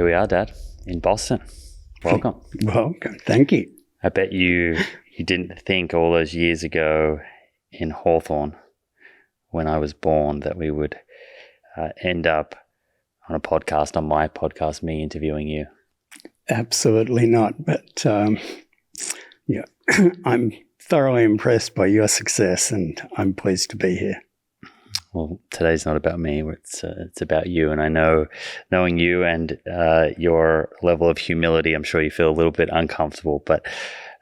Here we are, Dad, in Boston. Welcome. Welcome. Thank you. I bet you didn't think all those years ago in Hawthorne, when I was born, that we would end up on a podcast, on my podcast, me interviewing you. Absolutely not. But I'm thoroughly impressed by your success, and I'm pleased to be here. Well, today's not about me. It's about you. And I know, knowing you and your level of humility, I'm sure you feel a little bit uncomfortable. But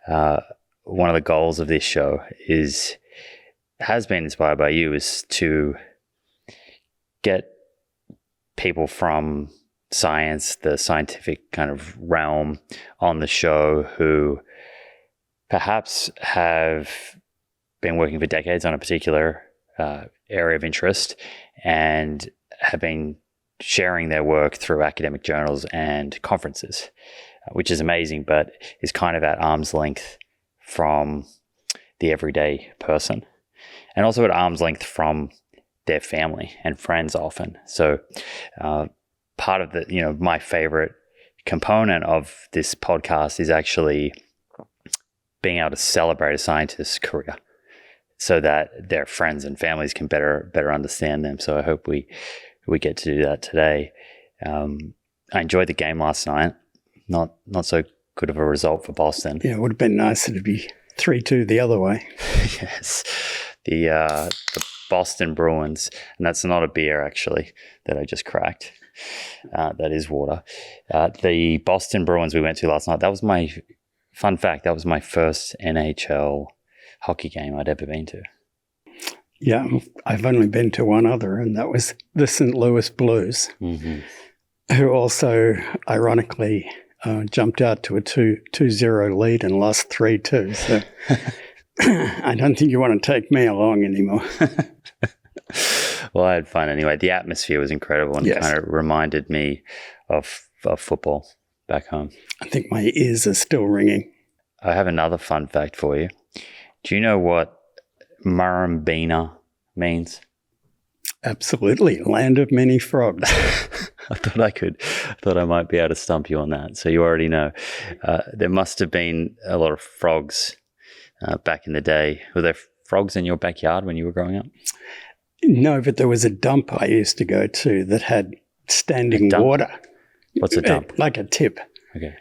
one of the goals of this show has been inspired by you, is to get people from science, the scientific kind of realm, on the show who perhaps have been working for decades on a particular area of interest and have been sharing their work through academic journals and conferences, which is amazing, but is kind of at arm's length from the everyday person, and also at arm's length from their family and friends often. So part of the, my favorite component of this podcast is actually being able to celebrate a scientist's career, so that their friends and families can better understand them. So I hope we get to do that today. I enjoyed the game last night. Not so good of a result for Boston. Yeah, it would have been nicer to be 3-2 the other way. Yes, the Boston Bruins, and that's not a beer actually that I just cracked. That is water. The Boston Bruins we went to last night. That was my fun fact. That was my first NHL hockey game I'd ever been to. Yeah, I've only been to one other, and that was the St. Louis Blues, who also, ironically, jumped out to a 2-0 lead and lost 3-2. So I don't think you want to take me along anymore. Well, I had fun anyway. The atmosphere was incredible, and It kind of reminded me of football back home. I think my ears are still ringing. I have another fun fact for you. Do you know what Murrumbeena means? Absolutely. Land of many frogs. I thought I might be able to stump you on that. So you already know. There must have been a lot of frogs back in the day. Were there frogs in your backyard when you were growing up? No, but there was a dump I used to go to that had standing water. What's a dump? Like a tip. Okay.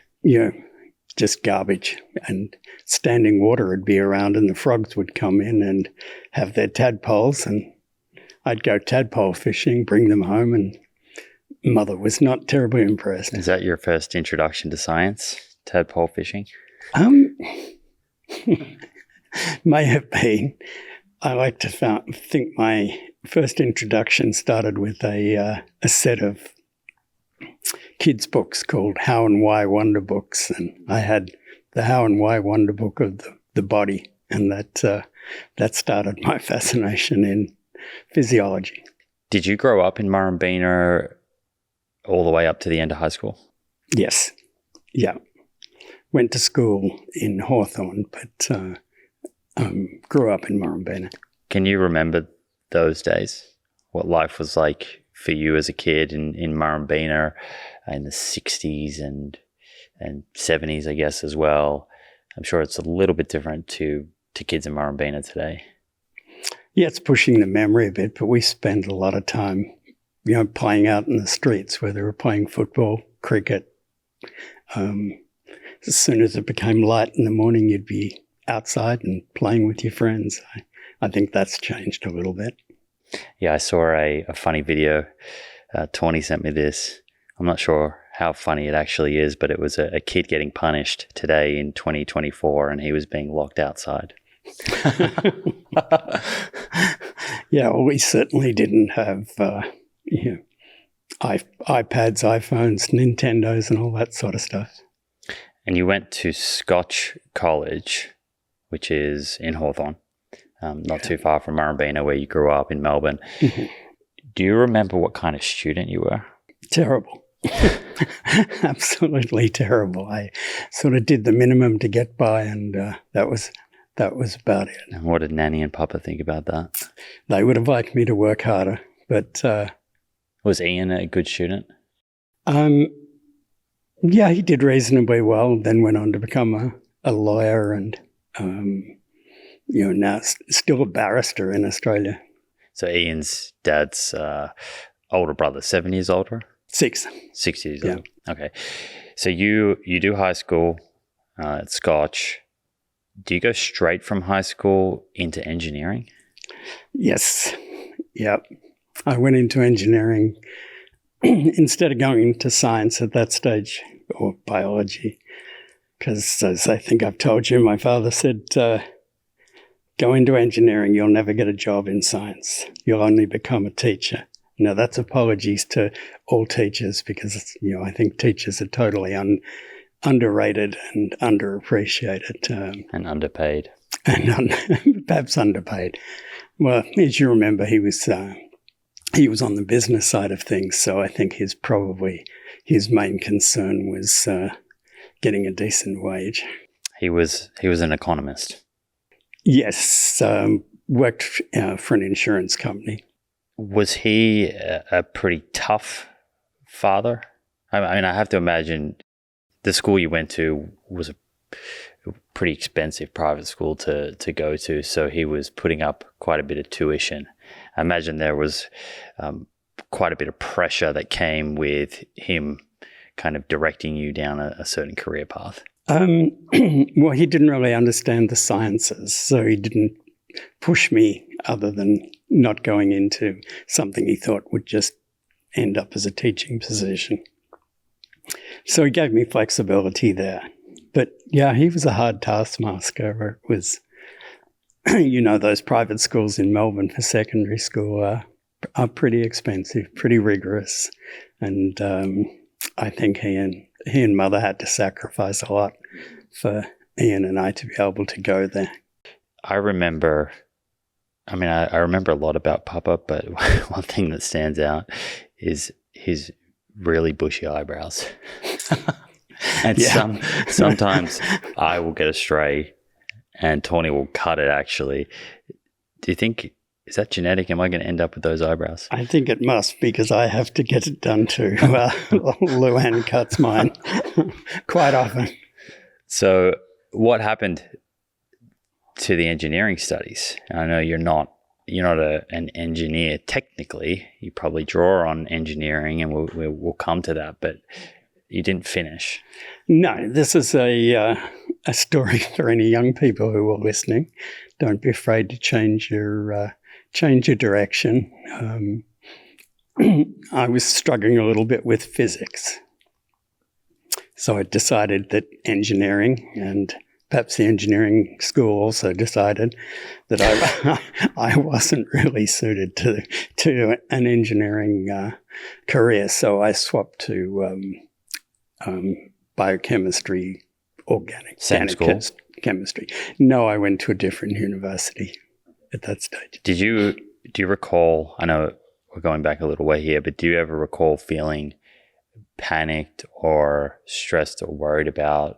Just garbage, and standing water would be around, and the frogs would come in and have their tadpoles, and I'd go tadpole fishing, bring them home, and Mother was not terribly impressed. Is that your first introduction to science, tadpole fishing? May have been. I like to think my first introduction started with a set of kids' books called How and Why Wonder Books, and I had the How and Why Wonder Book of the body, and that started my fascination in physiology. Did you grow up in Murrumbeena all the way up to the end of high school? Yes. Yeah. Went to school in Hawthorne, but grew up in Murrumbeena. Can you remember those days? What life was like for you as a kid in Murrumbeena in the 60s and 70s, I guess, as well? I'm sure it's a little bit different to kids in Murrumbeena today. Yeah, it's pushing the memory a bit, but we spent a lot of time, playing out in the streets, whether we're playing football, cricket. As soon as it became light in the morning, you'd be outside and playing with your friends. I think that's changed a little bit. Yeah, I saw a funny video. Tawny sent me this. I'm not sure how funny it actually is, but it was a kid getting punished today in 2024, and he was being locked outside. Yeah, well, we certainly didn't have iPads, iPhones, Nintendos, and all that sort of stuff. And you went to Scotch College, which is in Hawthorne, not too far from Murrumbeena, where you grew up in Melbourne. Mm-hmm. Do you remember what kind of student you were? Terrible. Absolutely terrible. I sort of did the minimum to get by, and that was about it. And what did Nanny and Papa think about that? They would have liked me to work harder, but... was Ian a good student? Yeah, he did reasonably well, then went on to become a lawyer and, now still a barrister in Australia. So Ian's dad's older brother, 7 years older? 6. 6 years Yeah. older. Okay. So you do high school at Scotch. Do you go straight from high school into engineering? Yes. Yeah. I went into engineering instead of going into science at that stage, or biology, because as I think I've told you, my father said, go into engineering, you'll never get a job in science. You'll only become a teacher. Now, that's apologies to all teachers because, I think teachers are totally underrated and underappreciated. And underpaid. And perhaps underpaid. Well, as you remember, he was on the business side of things, so I think his main concern was getting a decent wage. He was an economist. Yes, worked for an insurance company. Was he a pretty tough father? I mean, I have to imagine the school you went to was a pretty expensive private school to go to, so he was putting up quite a bit of tuition. I imagine there was quite a bit of pressure that came with him kind of directing you down a certain career path. Well, he didn't really understand the sciences, so he didn't push me other than not going into something he thought would just end up as a teaching position. So he gave me flexibility there. But yeah, he was a hard taskmaster. It was, those private schools in Melbourne for secondary school are pretty expensive, pretty rigorous. And I think he and Mother had to sacrifice a lot for Ian and I to be able to go there. I remember a lot about Papa, but one thing that stands out is his really bushy eyebrows. And sometimes I will get a stray and Tawny will cut it, actually. Do you think, is that genetic? Am I going to end up with those eyebrows? I think it must, because I have to get it done too. Luann cuts mine quite often. So what happened to the engineering studies? I know you're not an engineer technically. You probably draw on engineering, and we'll come to that, but you didn't finish. No, this is a story for any young people who are listening. Don't be afraid to change your direction. I was struggling a little bit with physics, so I decided that engineering, and perhaps the engineering school also decided that I wasn't really suited to an engineering career, so I swapped to biochemistry, organic chemistry. No, I went to a different university at that stage. Do you recall, I know we're going back a little way here, but do you ever recall feeling panicked or stressed or worried about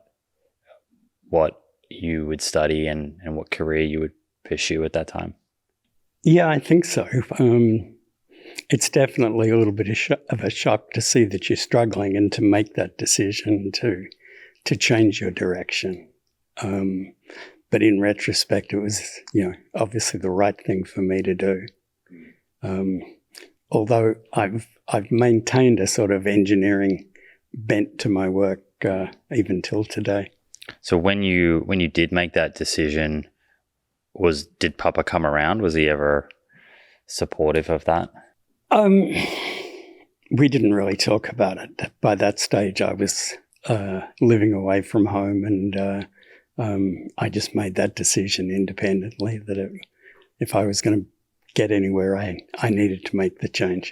what you would study and what career you would pursue at that time? Yeah, I think so. It's definitely a little bit of a shock to see that you're struggling and to make that decision to change your direction. But in retrospect, it was, obviously the right thing for me to do. Although I've maintained a sort of engineering bent to my work even till today. So when you did make that decision, did Papa come around? Was he ever supportive of that? We didn't really talk about it. By that stage, I was living away from home, and I just made that decision independently that if I was going to get anywhere, I needed to make the change.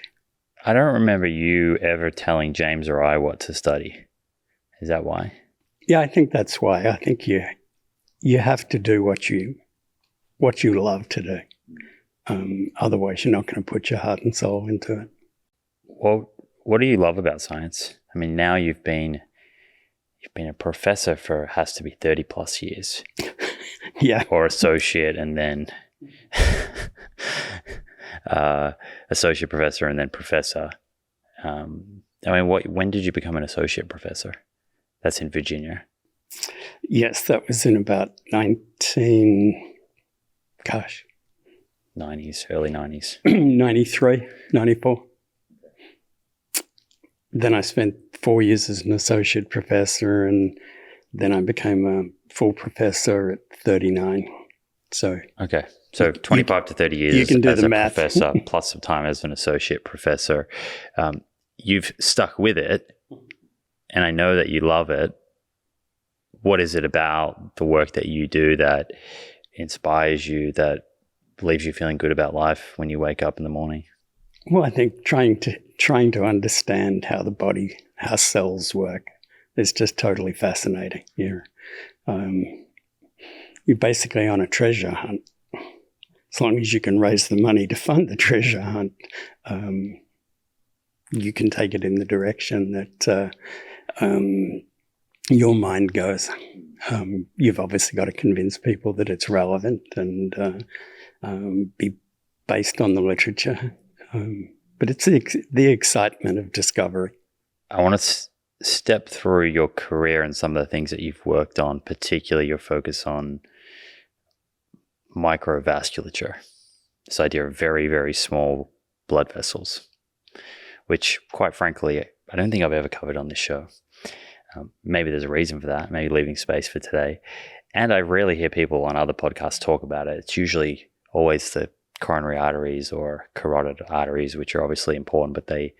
I don't remember you ever telling James or I what to study. Is that why? Yeah, I think that's why. I think you have to do what you love to do. Otherwise, you're not going to put your heart and soul into it. Well, what do you love about science? I mean, now you've been a professor for, has to be 30 plus years. Yeah. Or associate, and then associate professor, and then professor. When did you become an associate professor? That's in Virginia. Yes, that was in about 90s, early 90s. 93, 94. Then I spent 4 years as an associate professor, and then I became a full professor at 39. So okay, so 25 to 30 years you can do as the a math. professor, plus some time as an associate professor. You've stuck with it, and I know that you love it. What is it about the work that you do that inspires you, that leaves you feeling good about life when you wake up in the morning? Well, I think trying to understand how the body, how cells work, is just totally fascinating. You're basically on a treasure hunt. As long as you can raise the money to fund the treasure hunt, you can take it in the direction that your mind goes. You've obviously got to convince people that it's relevant and be based on the literature. But it's the excitement of discovery. I want to step through your career and some of the things that you've worked on, particularly your focus on microvasculature, this idea of very, very small blood vessels, which, quite frankly, I don't think I've ever covered on this show. Maybe there's a reason for that, maybe leaving space for today. And I rarely hear people on other podcasts talk about it. It's usually always the coronary arteries or carotid arteries, which are obviously important, but they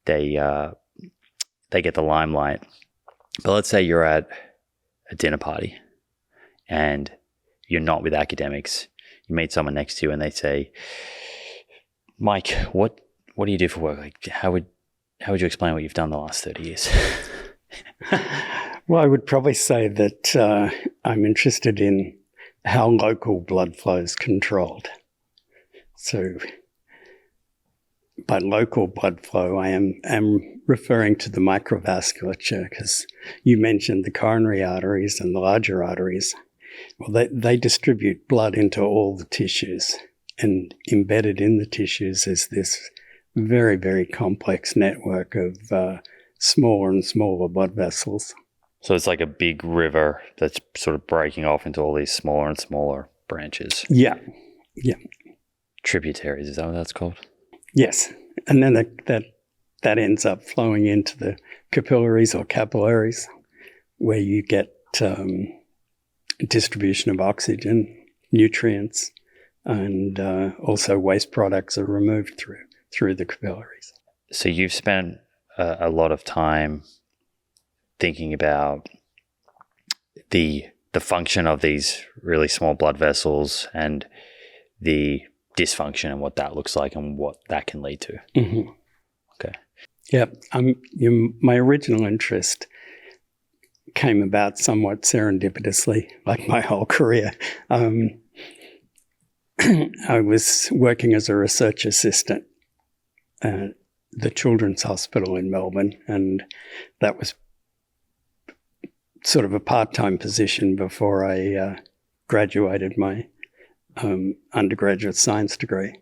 get the limelight. But let's say you're at a dinner party and you're not with academics. You meet someone next to you and they say, "Mike, what do you do for work? Like, how would you explain what you've done the last 30 years?" Well, I would probably say that I'm interested in how local blood flow is controlled. So by local blood flow, I am referring to the microvasculature, because you mentioned the coronary arteries and the larger arteries. Well, they distribute blood into all the tissues, and embedded in the tissues is this very, very complex network of smaller and smaller blood vessels. So it's like a big river that's sort of breaking off into all these smaller and smaller branches. Yeah. Tributaries, is that what that's called? Yes. And then that ends up flowing into the capillaries or capillaries, where you get distribution of oxygen, nutrients, and also waste products are removed through the capillaries. So you've spent a lot of time thinking about the function of these really small blood vessels and the dysfunction and what that looks like and what that can lead to. Mm-hmm. Okay. Yeah. My original interest came about somewhat serendipitously, like my whole career. I was working as a research assistant at the Children's Hospital in Melbourne, and that was sort of a part-time position before I graduated my undergraduate science degree.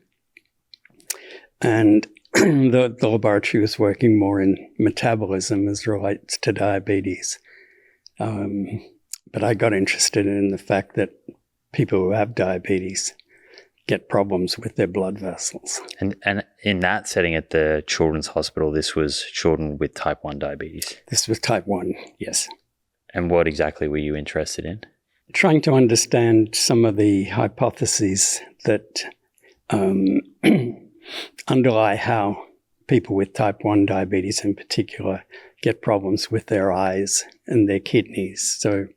And the laboratory was working more in metabolism as relates to diabetes. But I got interested in the fact that people who have diabetes get problems with their blood vessels. And in that setting at the Children's Hospital, this was children with type 1 diabetes? This was type 1, yes. And what exactly were you interested in? Trying to understand some of the hypotheses that underlie how people with type 1 diabetes in particular get problems with their eyes and their kidneys. So,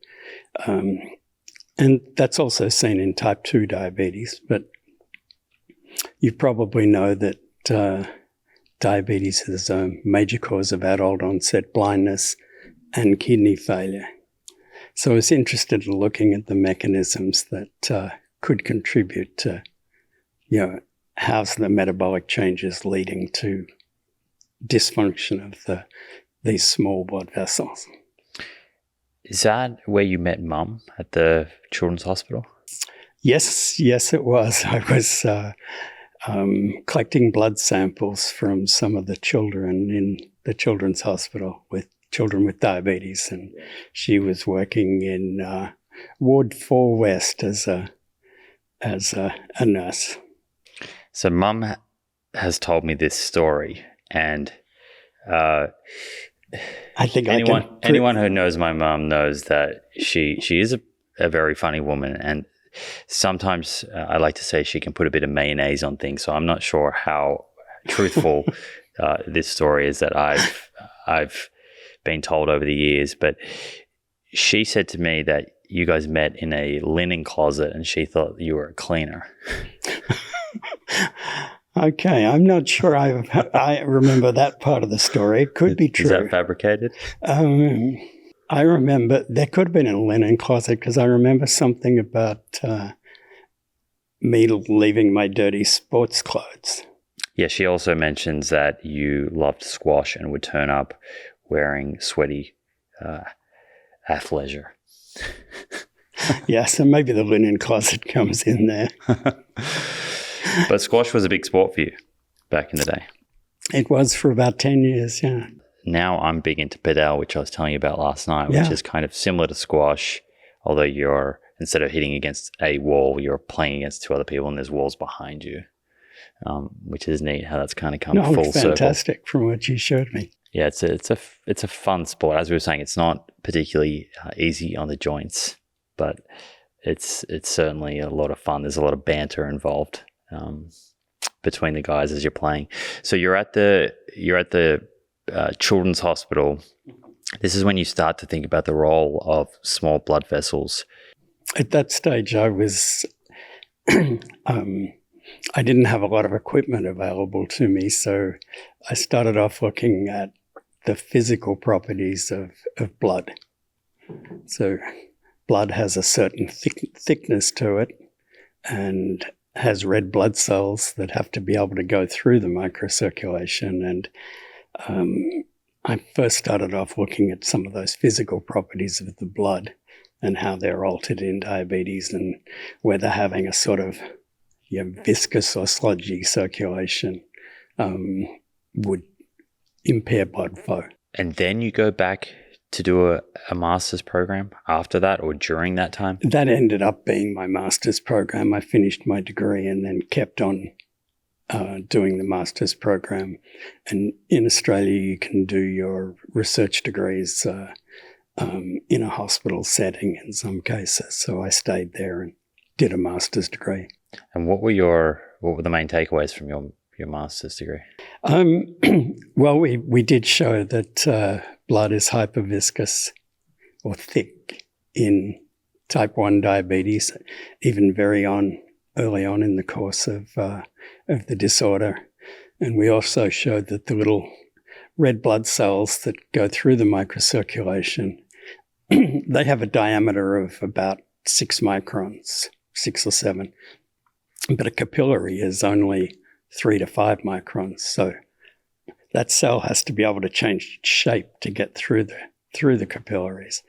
and that's also seen in type 2 diabetes, but you probably know that diabetes is a major cause of adult onset blindness and kidney failure. So I was interested in looking at the mechanisms that could contribute to, how's the metabolic changes leading to dysfunction of these small blood vessels. Is that where you met Mum at the Children's Hospital? Yes, it was. I was collecting blood samples from some of the children in the Children's Hospital with children with diabetes, and she was working in Ward 4 West as a nurse. So Mum has told me this story, and I think anyone who knows my mum knows that she is a very funny woman, and sometimes I like to say she can put a bit of mayonnaise on things. So I'm not sure how truthful this story is that I've been told over the years, but she said to me that you guys met in a linen closet and she thought you were a cleaner. Okay, I'm not sure I remember that part of the story. It could be true. Is that fabricated? I remember there could have been a linen closet because I remember something about me leaving my dirty sports clothes. Yeah, she also mentions that you loved squash and would turn up wearing sweaty athleisure. Yeah, so maybe the linen closet comes in there. But squash was a big sport for you back in the day. It was for about 10 years, yeah. Now I'm big into padel, which I was telling you about last night, which is kind of similar to squash, although you're, instead of hitting against a wall, you're playing against two other people and there's walls behind you, which is neat how that's kind of come full circle. Fantastic from what you showed me. Yeah, it's a fun sport. As we were saying, it's not particularly easy on the joints, but it's certainly a lot of fun. There's a lot of banter involved between the guys as you're playing. So you're at the Children's Hospital. This is when you start to think about the role of small blood vessels. At that stage, I was I didn't have a lot of equipment available to me, so I started off looking at the physical properties of blood. So blood has a certain thickness to it and has red blood cells that have to be able to go through the microcirculation. And I first started off looking at some of those physical properties of the blood and how they're altered in diabetes and whether having a sort of viscous or sludgy circulation would impair blood flow. And then you go back to do a master's program after that or during that time? That ended up being my master's program. I finished my degree and then kept on doing the master's program. And in Australia, you can do your research degrees in a hospital setting in some cases. So I stayed there and did a master's degree. And what were the main takeaways from your master's degree? Well, we did show that blood is hyperviscous or thick in type 1 diabetes, even very early on in the course of the disorder. And we also showed that the little red blood cells that go through the microcirculation, they have a diameter of about 6 microns, 6 or 7. But a capillary is only 3 to 5 microns. So that cell has to be able to change its shape to get through the capillaries.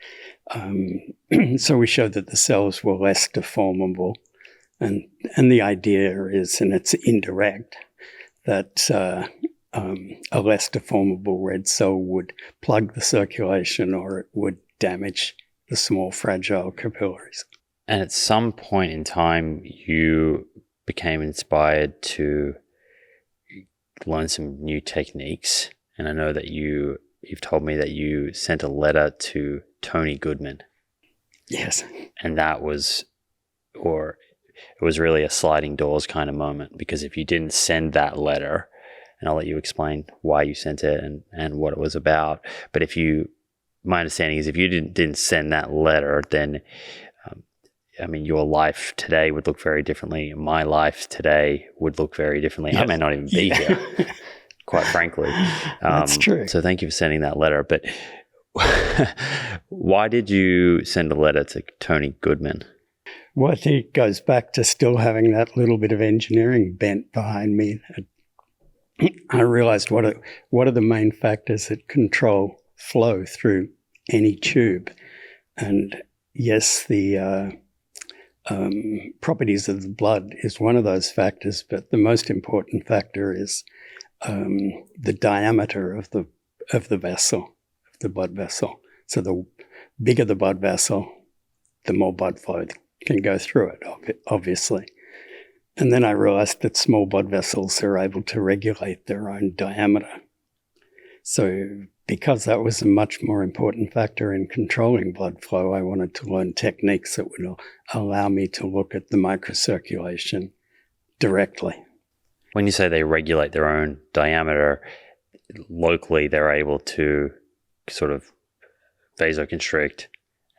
So we showed that the cells were less deformable. And the idea is, and it's indirect, that a less deformable red cell would plug the circulation or it would damage the small fragile capillaries. And at some point in time, you became inspired to learn some new techniques. And I know that you've told me that you sent a letter to Tony Goodman. Yes. And it was really a sliding doors kind of moment, because if you didn't send that letter, and I'll let you explain why you sent it and what it was about, but my understanding is if you didn't send that letter, then your life today would look very differently. My life today would look very differently. Yes. I may not even be here, quite frankly. That's true. So thank you for sending that letter. But why did you send a letter to Tony Goodman? Well, I think it goes back to still having that little bit of engineering bent behind me. I realized what are the main factors that control flow through any tube. And yes, the properties of the blood is one of those factors, but the most important factor is the diameter of the vessel, the blood vessel. So the bigger the blood vessel, the more blood flow can go through it, obviously. And then I realized that small blood vessels are able to regulate their own diameter. So because that was a much more important factor in controlling blood flow, I wanted to learn techniques that would allow me to look at the microcirculation directly. When you say they regulate their own diameter, locally they're able to sort of vasoconstrict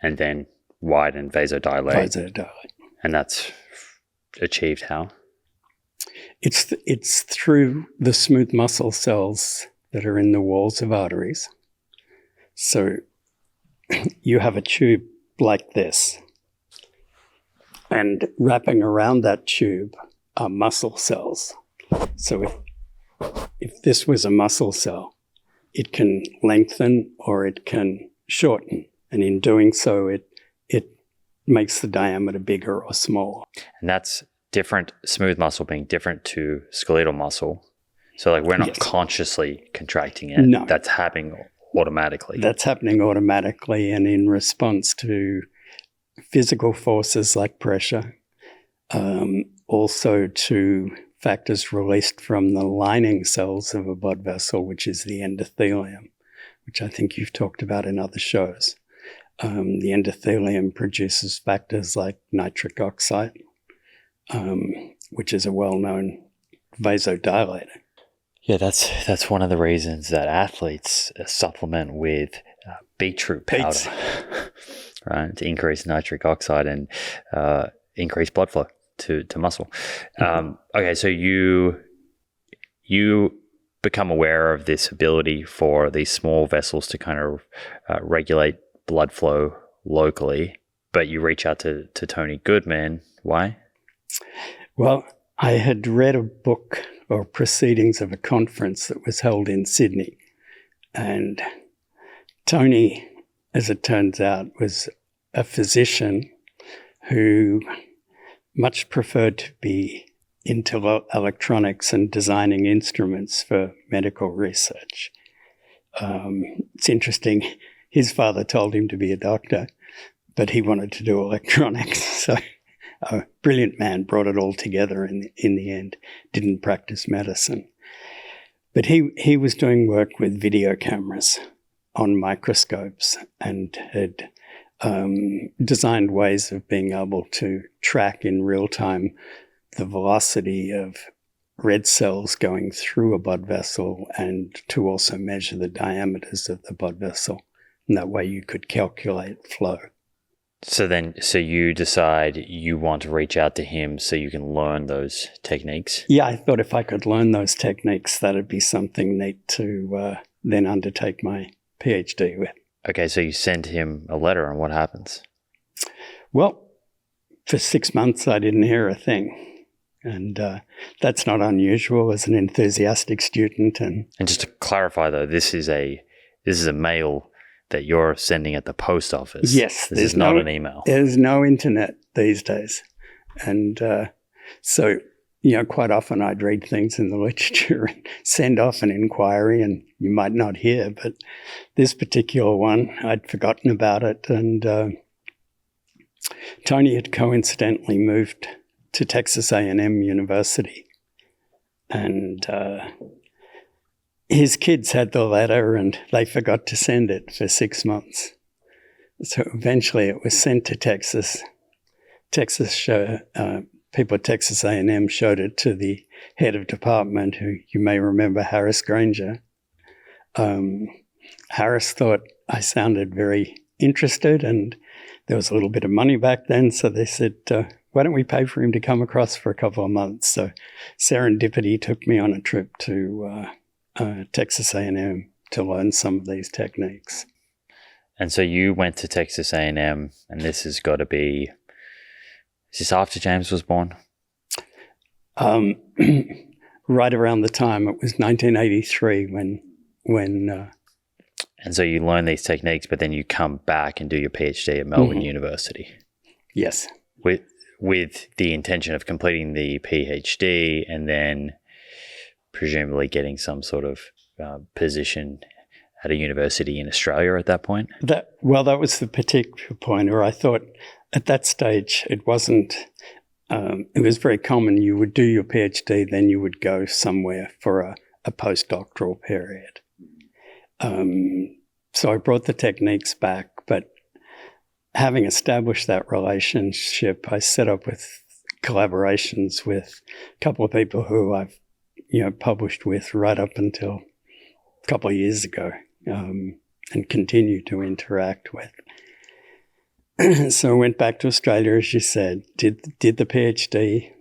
and then widen, vasodilate. And that's achieved how? It's through the smooth muscle cells that are in the walls of arteries. So you have a tube like this, and wrapping around that tube are muscle cells. So if this was a muscle cell, it can lengthen or it can shorten, and in doing so, it makes the diameter bigger or smaller. And that's different, smooth muscle being different to skeletal muscle. So like we're not consciously contracting it. No. That's happening automatically. That's happening automatically and in response to physical forces like pressure, also to factors released from the lining cells of a blood vessel, which is the endothelium, which I think you've talked about in other shows. The endothelium produces factors like nitric oxide, which is a well-known vasodilator. Yeah, that's one of the reasons that athletes supplement with beetroot powder, right, to increase nitric oxide and increase blood flow to muscle. Okay, so you become aware of this ability for these small vessels to kind of regulate blood flow locally, but you reach out to Tony Goodman. Why? Well, I had read a book or proceedings of a conference that was held in Sydney, and Tony, as it turns out, was a physician who much preferred to be into electronics and designing instruments for medical research. It's interesting. His father told him to be a doctor, but he wanted to do electronics. So a brilliant man, brought it all together in the end, didn't practice medicine. But he was doing work with video cameras on microscopes and had designed ways of being able to track in real time the velocity of red cells going through a blood vessel and to also measure the diameters of the blood vessel. And that way you could calculate flow. So you decide you want to reach out to him so you can learn those techniques? Yeah, I thought if I could learn those techniques, that'd be something neat to then undertake my PhD with. Okay, so you send him a letter, and what happens? Well, for 6 months, I didn't hear a thing. And that's not unusual as an enthusiastic student. And just to clarify, though, this is a mail that you're sending at the post office. Yes. This is not an email. There's no internet these days. And so, quite often I'd read things in the literature and send off an inquiry and you might not hear. But this particular one, I'd forgotten about it. And Tony had coincidentally moved to Texas A&M University. And his kids had the letter and they forgot to send it for 6 months. So eventually it was sent to Texas. People at Texas A&M showed it to the head of department, who you may remember, Harris Granger. Harris thought I sounded very interested, and there was a little bit of money back then, so they said, why don't we pay for him to come across for a couple of months? So serendipity took me on a trip to Texas A&M to learn some of these techniques. And so you went to Texas A&M, and this has got to be, is this after James was born? Right around the time, it was 1983 when and so you learn these techniques, but then you come back and do your PhD at Melbourne University. Yes. With the intention of completing the PhD and then presumably getting some sort of position at a university in Australia at that point? That was the particular point where I thought at that stage it wasn't. It was very common. You would do your PhD, then you would go somewhere for a postdoctoral period. So I brought the techniques back, but having established that relationship, I set up with collaborations with a couple of people who I've published with right up until a couple of years ago, and continue to interact with. So I went back to Australia, as you said, did the PhD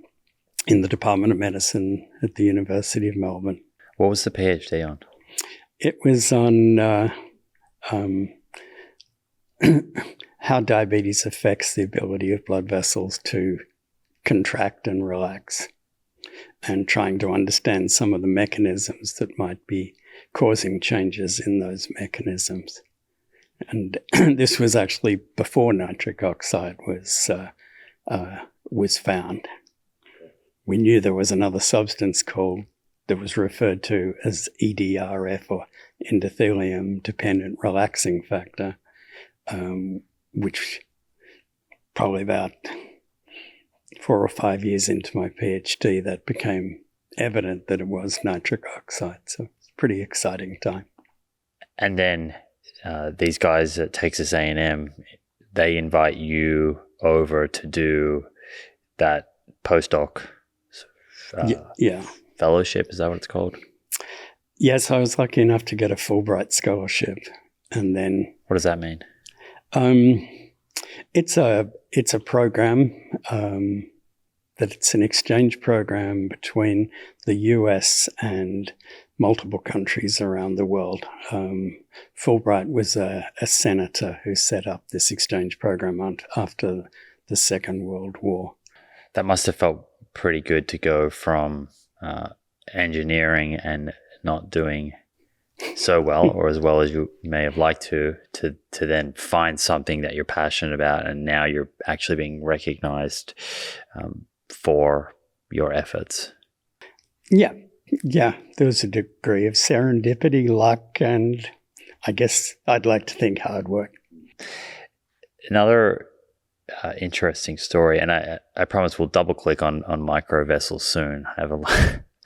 in the Department of Medicine at the University of Melbourne. What was the PhD on? It was on how diabetes affects the ability of blood vessels to contract and relax, and trying to understand some of the mechanisms that might be causing changes in those mechanisms. And this was actually before nitric oxide was found. We knew there was another substance that was referred to as EDRF, or endothelium-dependent relaxing factor, which probably about 4 or 5 years into my PhD, that became evident that it was nitric oxide. So it's a pretty exciting time. And then these guys at Texas A&M, they invite you over to do that postdoc fellowship. Is that what it's called? Yes, I was lucky enough to get a Fulbright scholarship. And then... What does that mean? It's a program that it's an exchange program between the US and multiple countries around the world. Fulbright was a senator who set up this exchange program after the Second World War. That must have felt pretty good to go from engineering and not doing so well, or as well as you may have liked to then find something that you're passionate about, and now you're actually being recognized for your efforts. Yeah, there was a degree of serendipity, luck, and I guess I'd like to think hard work. Another interesting story, and I promise we'll double click on Microvessel soon. I have a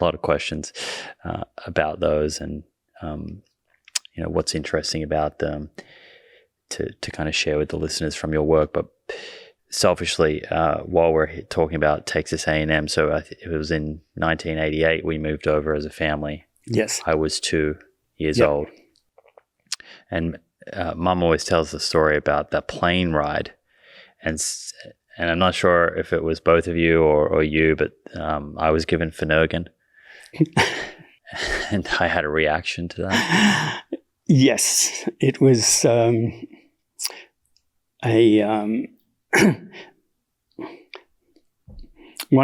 lot of questions about those, and what's interesting about them to kind of share with the listeners from your work. But selfishly, while we're talking about Texas A&M, so it was in 1988 we moved over as a family. Yes. I was 2 years old. And Mum always tells the story about that plane ride. And I'm not sure if it was both of you or you, but I was given Phenergan. And I had a reaction to that. Yes, it was one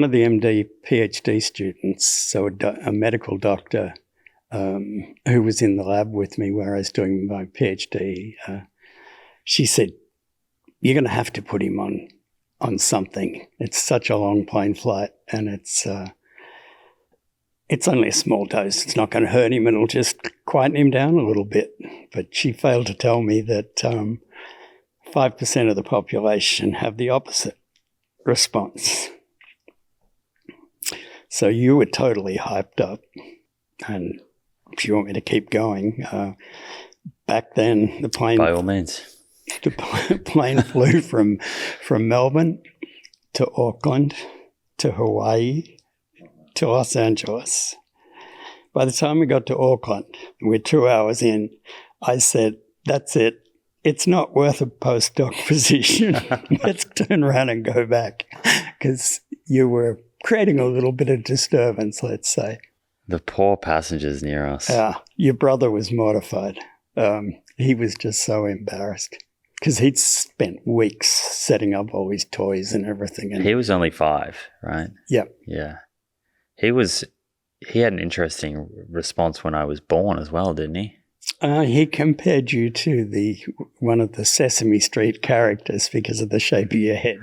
of the MD PhD students, so a medical doctor who was in the lab with me where I was doing my PhD, she said, "You're going to have to put him on something. It's such a long plane flight, and it's only a small dose. It's not going to hurt him. It'll just quieten him down a little bit." But she failed to tell me that 5% of the population have the opposite response. So you were totally hyped up. And if you want me to keep going, back then the plane... By all means. The plane flew from Melbourne to Auckland to Hawaii to Los Angeles. By the time we got to Auckland, we're 2 hours in, I said, "That's it. It's not worth a postdoc position. Let's turn around and go back," because you were creating a little bit of disturbance, let's say. The poor passengers near us. Your brother was mortified. He was just so embarrassed because he'd spent weeks setting up all his toys and everything. And he was only 5, right? Yeah. Yeah. He had an interesting response when I was born as well, didn't he? He compared you to one of the Sesame Street characters because of the shape of your head.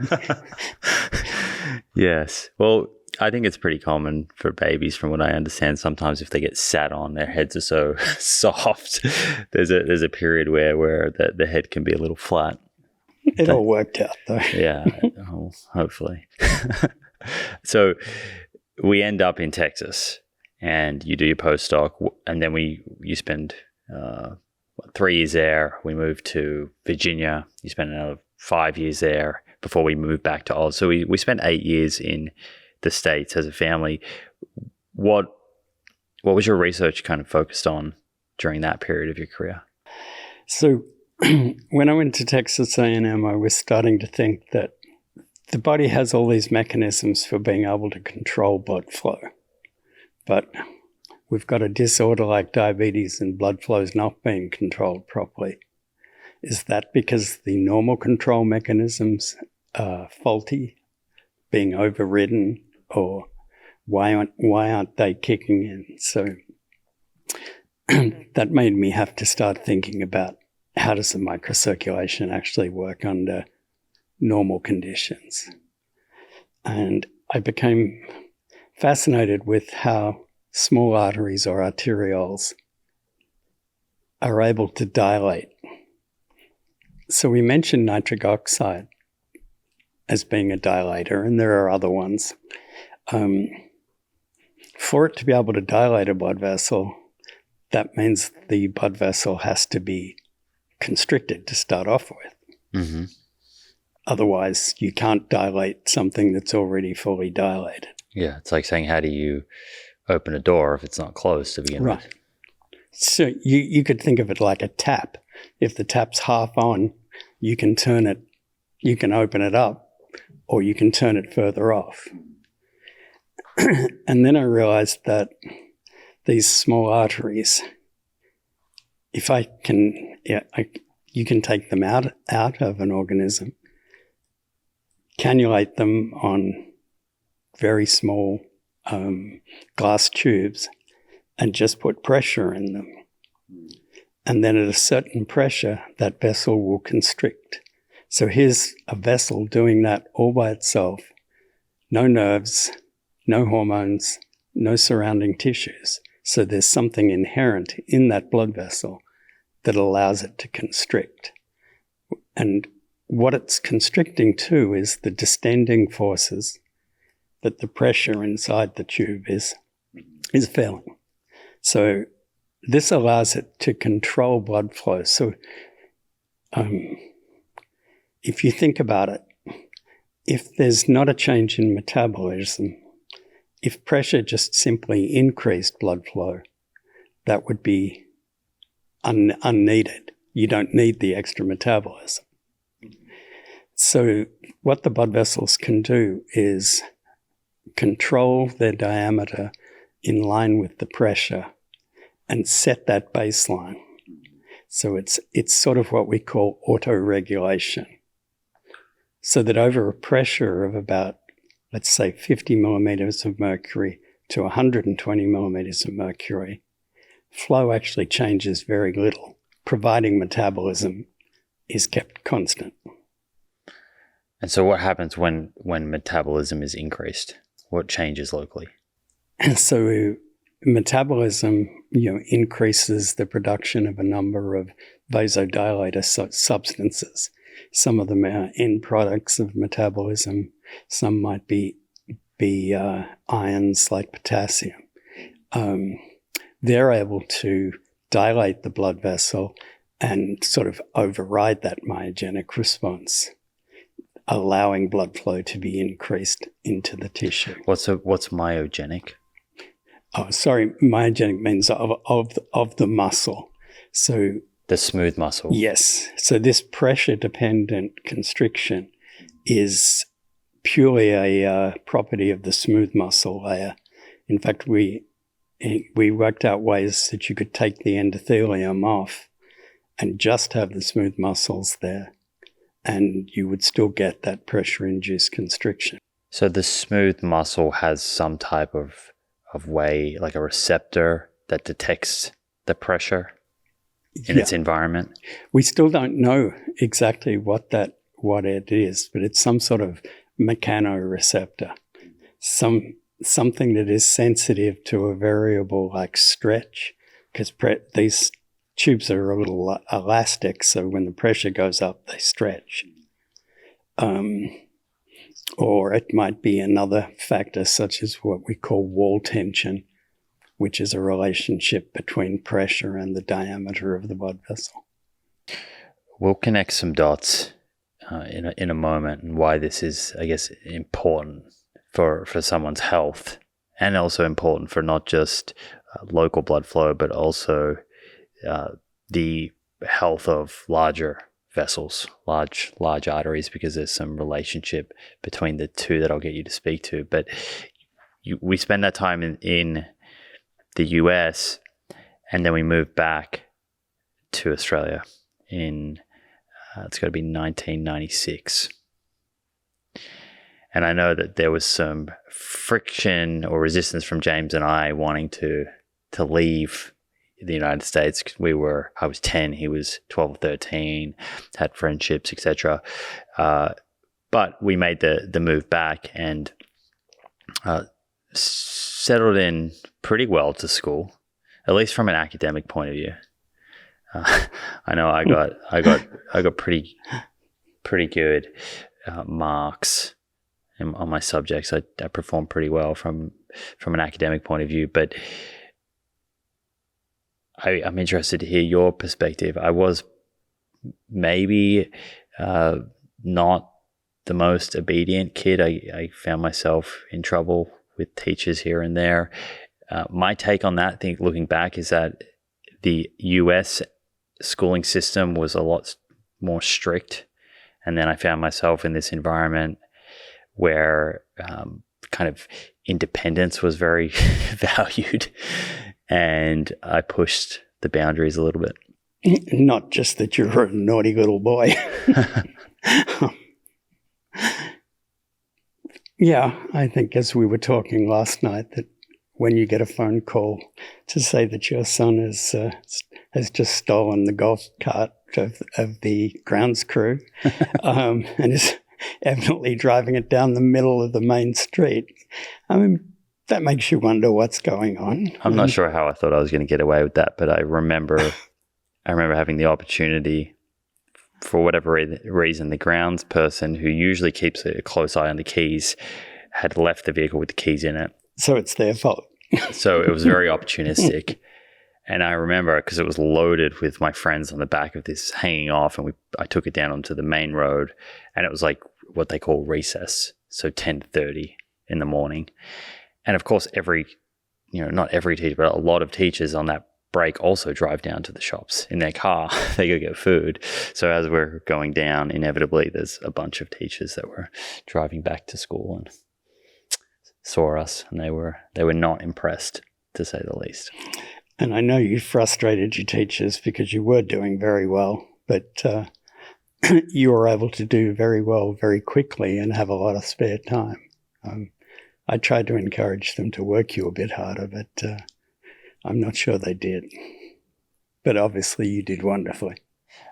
Yes. Well, I think it's pretty common for babies, from what I understand. Sometimes if they get sat on, their heads are so soft. There's a period where the head can be a little flat. It all worked out though. Yeah, hopefully. So we end up in Texas, and you do your postdoc, and then you spend 3 years there. We moved to Virginia. You spent another 5 years there before we moved back to Oz. So we spent 8 years in the States as a family. What was your research kind of focused on during that period of your career? So when I went to Texas A&M, I was starting to think that the body has all these mechanisms for being able to control blood flow. But we've got a disorder like diabetes and blood flow is not being controlled properly. Is that because the normal control mechanisms are faulty, being overridden, or why aren't they kicking in? So that made me have to start thinking about how does the microcirculation actually work under normal conditions. And I became fascinated with how small arteries or arterioles are able to dilate. So we mentioned nitric oxide as being a dilator, and there are other ones. For it to be able to dilate a blood vessel, that means the blood vessel has to be constricted to start off with. Mm-hmm. Otherwise, you can't dilate something that's already fully dilated. Yeah, it's like saying, how do you open a door if it's not closed to begin with? So you could think of it like a tap. If the tap's half on, you can turn it, you can open it up, or you can turn it further off. And then I realized that these small arteries, if I can, you can take them out of an organism, cannulate them on very small glass tubes, and just put pressure in them. And then at a certain pressure, that vessel will constrict. So here's a vessel doing that all by itself. No nerves, no hormones, no surrounding tissues. So there's something inherent in that blood vessel that allows it to constrict. And what it's constricting to is the distending forces that the pressure inside the tube is failing. So this allows it to control blood flow. So if you think about it, if there's not a change in metabolism, if pressure just simply increased blood flow, that would be unneeded. You don't need the extra metabolism. So what the blood vessels can do is control their diameter in line with the pressure and set that baseline. So it's sort of what we call autoregulation. So that over a pressure of about, let's say, 50 millimeters of mercury to 120 millimeters of mercury, flow actually changes very little, providing metabolism is kept constant. And so what happens when metabolism is increased? What changes locally? So metabolism, increases the production of a number of vasodilator substances. Some of them are end products of metabolism. Some might be ions like potassium. They're able to dilate the blood vessel and sort of override that myogenic response, allowing blood flow to be increased into the tissue. What's myogenic? Oh, sorry. Myogenic means of the muscle. So the smooth muscle. Yes. So this pressure-dependent constriction is purely a property of the smooth muscle layer. In fact, we worked out ways that you could take the endothelium off and just have the smooth muscles there, and you would still get that pressure-induced constriction. So the smooth muscle has some type of way, like a receptor that detects the pressure in its environment? We still don't know exactly what it is, but it's some sort of mechanoreceptor. something that is sensitive to a variable like stretch, because these tubes are a little elastic, so when the pressure goes up, they stretch. Or it might be another factor, such as what we call wall tension, which is a relationship between pressure and the diameter of the blood vessel. We'll connect some dots in a moment, and why this is, I guess, important for someone's health, and also important for not just local blood flow, but also the health of larger vessels, large arteries, because there's some relationship between the two that I'll get you to speak to. But we spend that time in the US, and then we moved back to Australia in it's got to be 1996. And I know that there was some friction or resistance from James and I wanting to leave the United States. I was 10, he was 12 or 13, had friendships, etc. But we made the move back and settled in pretty well to school, at least from an academic point of view. I know I got pretty good marks on my subjects. I performed pretty well from an academic point of view, but I'm interested to hear your perspective. I was maybe not the most obedient kid. I found myself in trouble with teachers here and there. My take on that, looking back, is that the US schooling system was a lot more strict. And then I found myself in this environment where kind of independence was very valued. And I pushed the boundaries a little bit. Not just that you're a naughty little boy. Yeah, I think as we were talking last night, that when you get a phone call to say that your son has just stolen the golf cart of the grounds crew and is evidently driving it down the middle of the main street, I mean, that makes you wonder what's going on. I'm not sure how I thought I was going to get away with that, but I remember having the opportunity, for whatever reason, the grounds person, who usually keeps a close eye on the keys, had left the vehicle with the keys in it. So it's their fault. So it was very opportunistic. And I remember, because it was loaded with my friends on the back of this hanging off, and I took it down onto the main road, and it was like what they call recess, so 10:30 in the morning. And of course, not every teacher, but a lot of teachers on that break also drive down to the shops in their car. They go get food. So as we're going down, inevitably, there's a bunch of teachers that were driving back to school and saw us, and they were not impressed, to say the least. And I know you frustrated your teachers because you were doing very well, but you were able to do very well very quickly and have a lot of spare time. I tried to encourage them to work you a bit harder, but I'm not sure they did. But obviously you did wonderfully.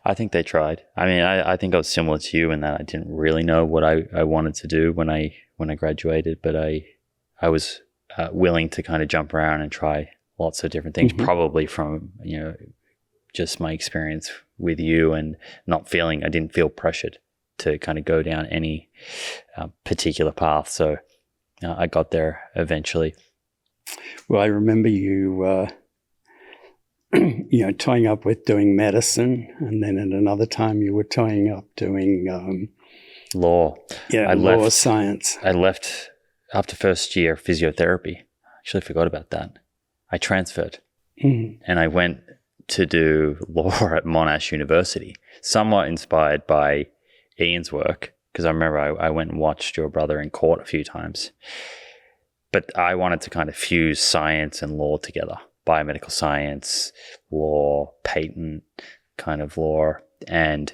I think they tried. I mean, I think I was similar to you in that I didn't really know what I wanted to do when I graduated, but I was willing to kind of jump around and try lots of different things, probably from, just my experience with you and I didn't feel pressured to kind of go down any particular path. So I got there eventually. Well, I remember you, toying up with doing medicine, and then at another time you were toying up doing law. Yeah, law science. I left after first year physiotherapy. I actually forgot about that. I transferred and I went to do law at Monash University, somewhat inspired by Ian's work, because I remember I went and watched your brother in court a few times. But I wanted to kind of fuse science and law together, biomedical science, law, patent kind of law. And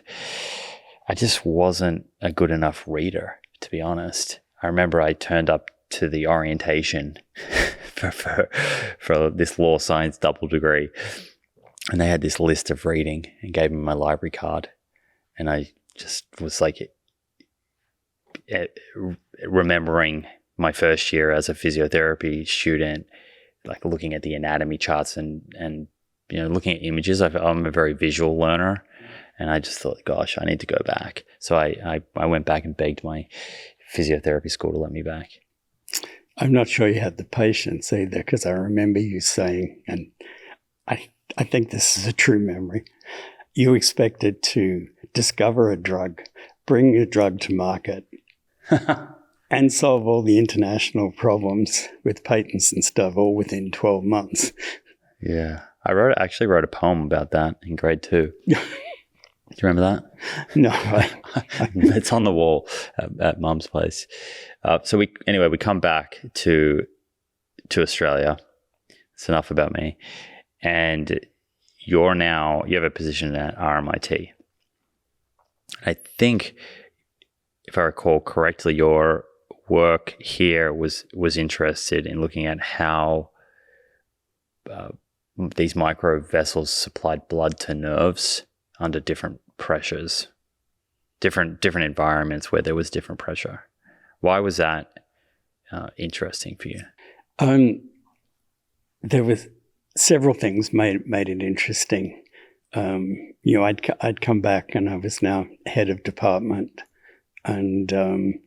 I just wasn't a good enough reader, to be honest. I remember I turned up to the orientation for this law science double degree, and they had this list of reading and gave me my library card. And I just was like remembering my first year as a physiotherapy student, like looking at the anatomy charts and looking at images. I'm a very visual learner, and I just thought, gosh, I need to go back. So I went back and begged my physiotherapy school to let me back. I'm not sure you had the patience either, because I remember you saying, and I think this is a true memory, you expected to discover a drug, bring a drug to market, and solve all the international problems with patents and stuff all within 12 months. Yeah. I actually wrote a poem about that in grade 2. Do you remember that? No. It's on the wall at Mum's place. So we come back to Australia. It's enough about me. And you have a position at RMIT. I think, if I recall correctly, your work here was interested in looking at how these microvessels supplied blood to nerves under different pressures, different environments where there was different pressure. Why was that interesting for you? There was several things made it interesting. I'd come back and I was now head of department, and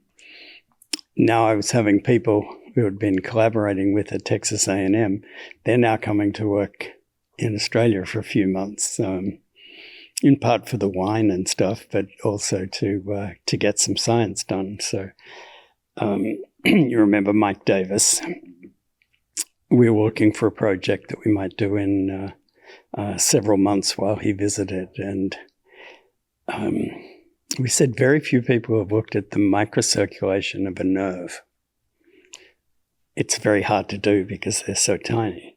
now I was having people who had been collaborating with at Texas A&M. They're now coming to work in Australia for a few months, in part for the wine and stuff, but also to get some science done. So you remember Mike Davis. We were looking for a project that we might do in several months while he visited, and we said very few people have looked at the microcirculation of a nerve. It's very hard to do because they're so tiny.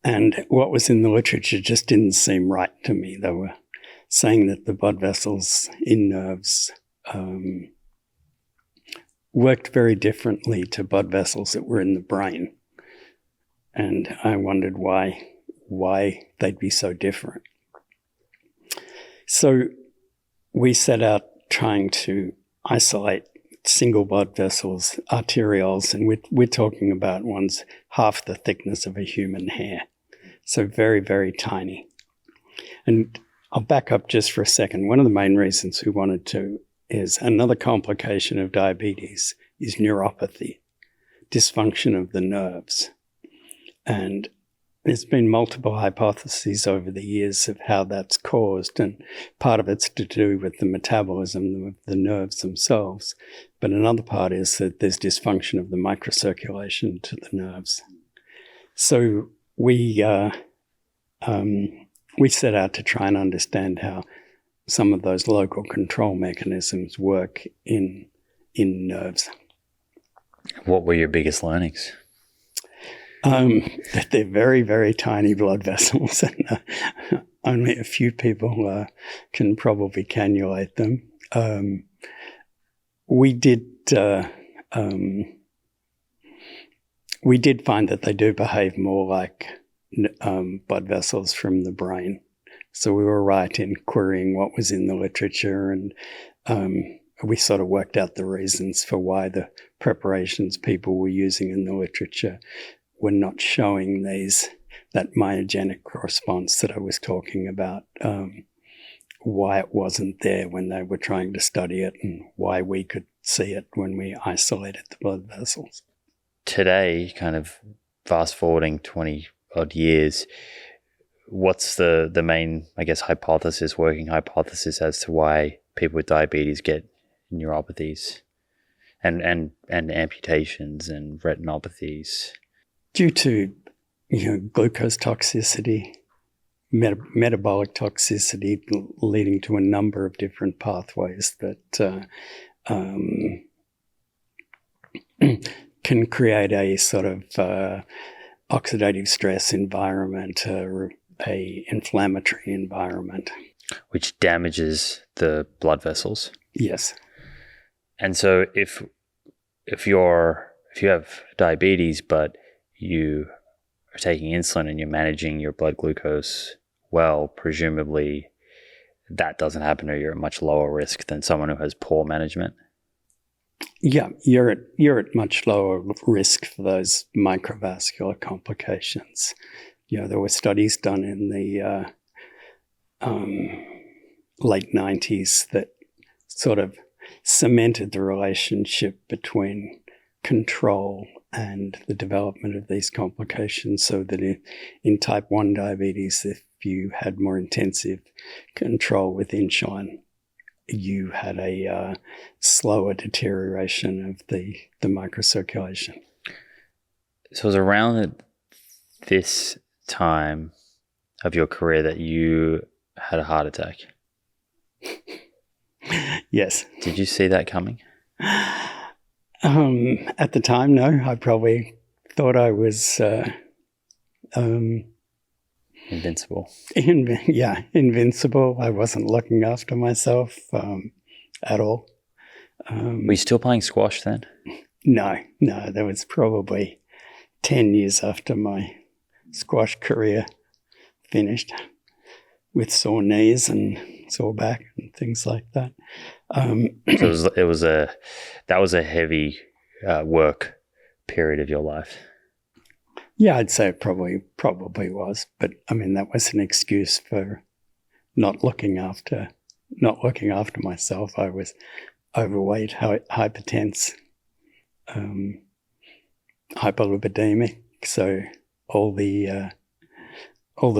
And what was in the literature just didn't seem right to me. They were saying that the blood vessels in nerves worked very differently to blood vessels that were in the brain. And I wondered why they'd be so different. So we set out trying to isolate single blood vessels, arterioles, and we're talking about ones half the thickness of a human hair. So very, very tiny. And I'll back up just for a second. One of the main reasons we wanted to is another complication of diabetes is neuropathy, dysfunction of the nerves. And there's been multiple hypotheses over the years of how that's caused, and part of it's to do with the metabolism of the nerves themselves. But another part is that there's dysfunction of the microcirculation to the nerves. So we set out to try and understand how some of those local control mechanisms work in nerves. What were your biggest learnings? That they're very, very tiny blood vessels, and only a few people can probably cannulate them. We did find that they do behave more like blood vessels from the brain. So we were right in querying what was in the literature, and we sort of worked out the reasons for why the preparations people were using in the literature were not showing that myogenic response that I was talking about, why it wasn't there when they were trying to study it, and why we could see it when we isolated the blood vessels. Today, kind of fast forwarding 20 odd years, what's the main, I guess, working hypothesis as to why people with diabetes get neuropathies and amputations and retinopathies? Due to glucose toxicity, metabolic toxicity, leading to a number of different pathways that can create a sort of oxidative stress environment, a inflammatory environment, which damages the blood vessels. Yes. And so if you have diabetes but you are taking insulin and you're managing your blood glucose well, presumably that doesn't happen, or you're at much lower risk than someone who has poor management. Yeah, you're at much lower risk for those microvascular complications. There were studies done in the late 90s that sort of cemented the relationship between control and the development of these complications, so that in type 1 diabetes, if you had more intensive control with insulin, you had a slower deterioration of the microcirculation. So it was around this time of your career that you had a heart attack. Yes. Did you see that coming? At the time, no. I probably thought I was Invincible. Invincible. I wasn't looking after myself at all. Were you still playing squash then? No. That was probably 10 years after my squash career finished, with sore knees and sore back and things like that. So that was a heavy work period of your life. Yeah, I'd say it probably was, but I mean that was an excuse for not looking after myself. I was overweight, hypertense, hyperlipidemic, so all the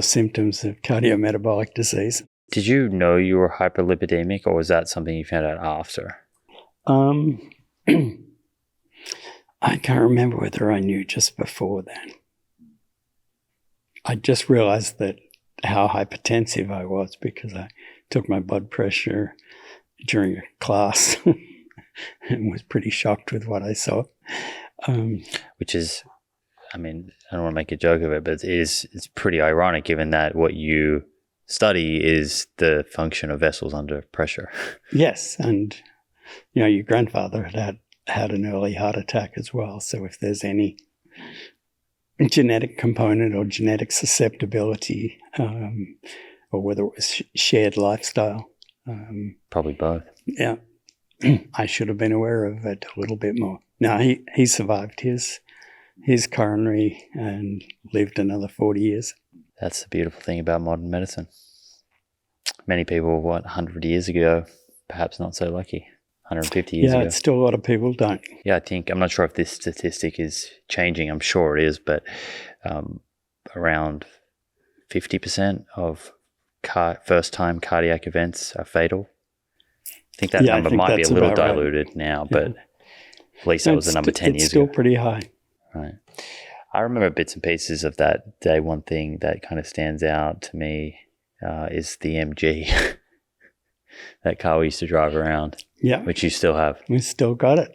symptoms of cardiometabolic disease. Did you know you were hyperlipidemic, or was that something you found out after? I can't remember whether I knew just before then. I just realized that how hypertensive I was because I took my blood pressure during a class and was pretty shocked with what I saw. Which is, I mean, I don't want to make a joke of it, but it's pretty ironic given that what you study is the function of vessels under pressure. Yes, and your grandfather had an early heart attack as well. So if there's any genetic component or genetic susceptibility, or whether it was shared lifestyle. Probably both. Yeah. I should have been aware of it a little bit more. No, he survived his coronary and lived another 40 years. That's the beautiful thing about modern medicine. Many people, 100 years ago, perhaps not so lucky. 150 years ago. Yeah, still a lot of people don't. Yeah, I'm not sure if this statistic is changing. I'm sure it is, but around 50% of first-time cardiac events are fatal. I think that number might be a little diluted now, but at least that was the number 10 years ago. It's still pretty high. Right. I remember bits and pieces of that day. One thing that kind of stands out to me is the MG, that car we used to drive around. Yeah. Which you still have. We still got it.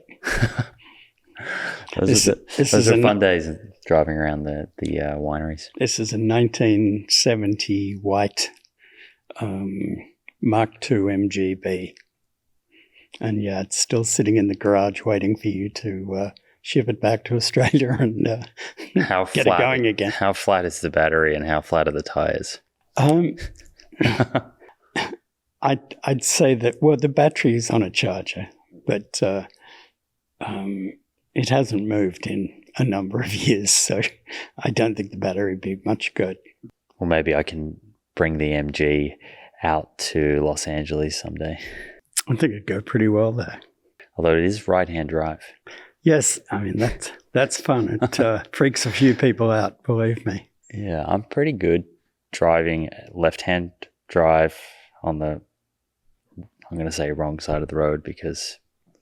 Those are fun days driving around the wineries. This is a 1970 white Mark II MGB. And yeah, it's still sitting in the garage waiting for you to ship it back to Australia and get it going again. How flat is the battery and how flat are the tires? I'd say that, well, the battery is on a charger, but it hasn't moved in a number of years, so I don't think the battery would be much good. Well, maybe I can bring the MG out to Los Angeles someday. I think it'd go pretty well there. Although it is right-hand drive. Yes, I mean, that's fun. It freaks a few people out, believe me. Yeah, I'm pretty good driving left-hand drive on the, I'm going to say wrong side of the road because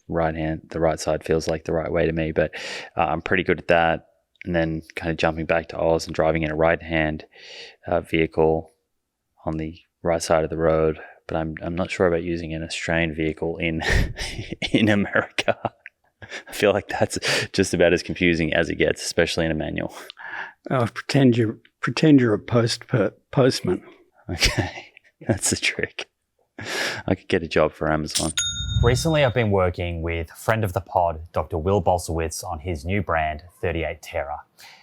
the right side feels like the right way to me, but I'm pretty good at that. And then kind of jumping back to Oz and driving in a right-hand vehicle on the right side of the road. But I'm not sure about using an Australian vehicle in America. I feel like that's just about as confusing as it gets, especially in a manual. Oh, pretend you're a postman. Okay, that's the trick. I could get a job for Amazon. Recently, I've been working with friend of the pod, Dr. Will Bolsowitz, on his new brand, 38 Terra,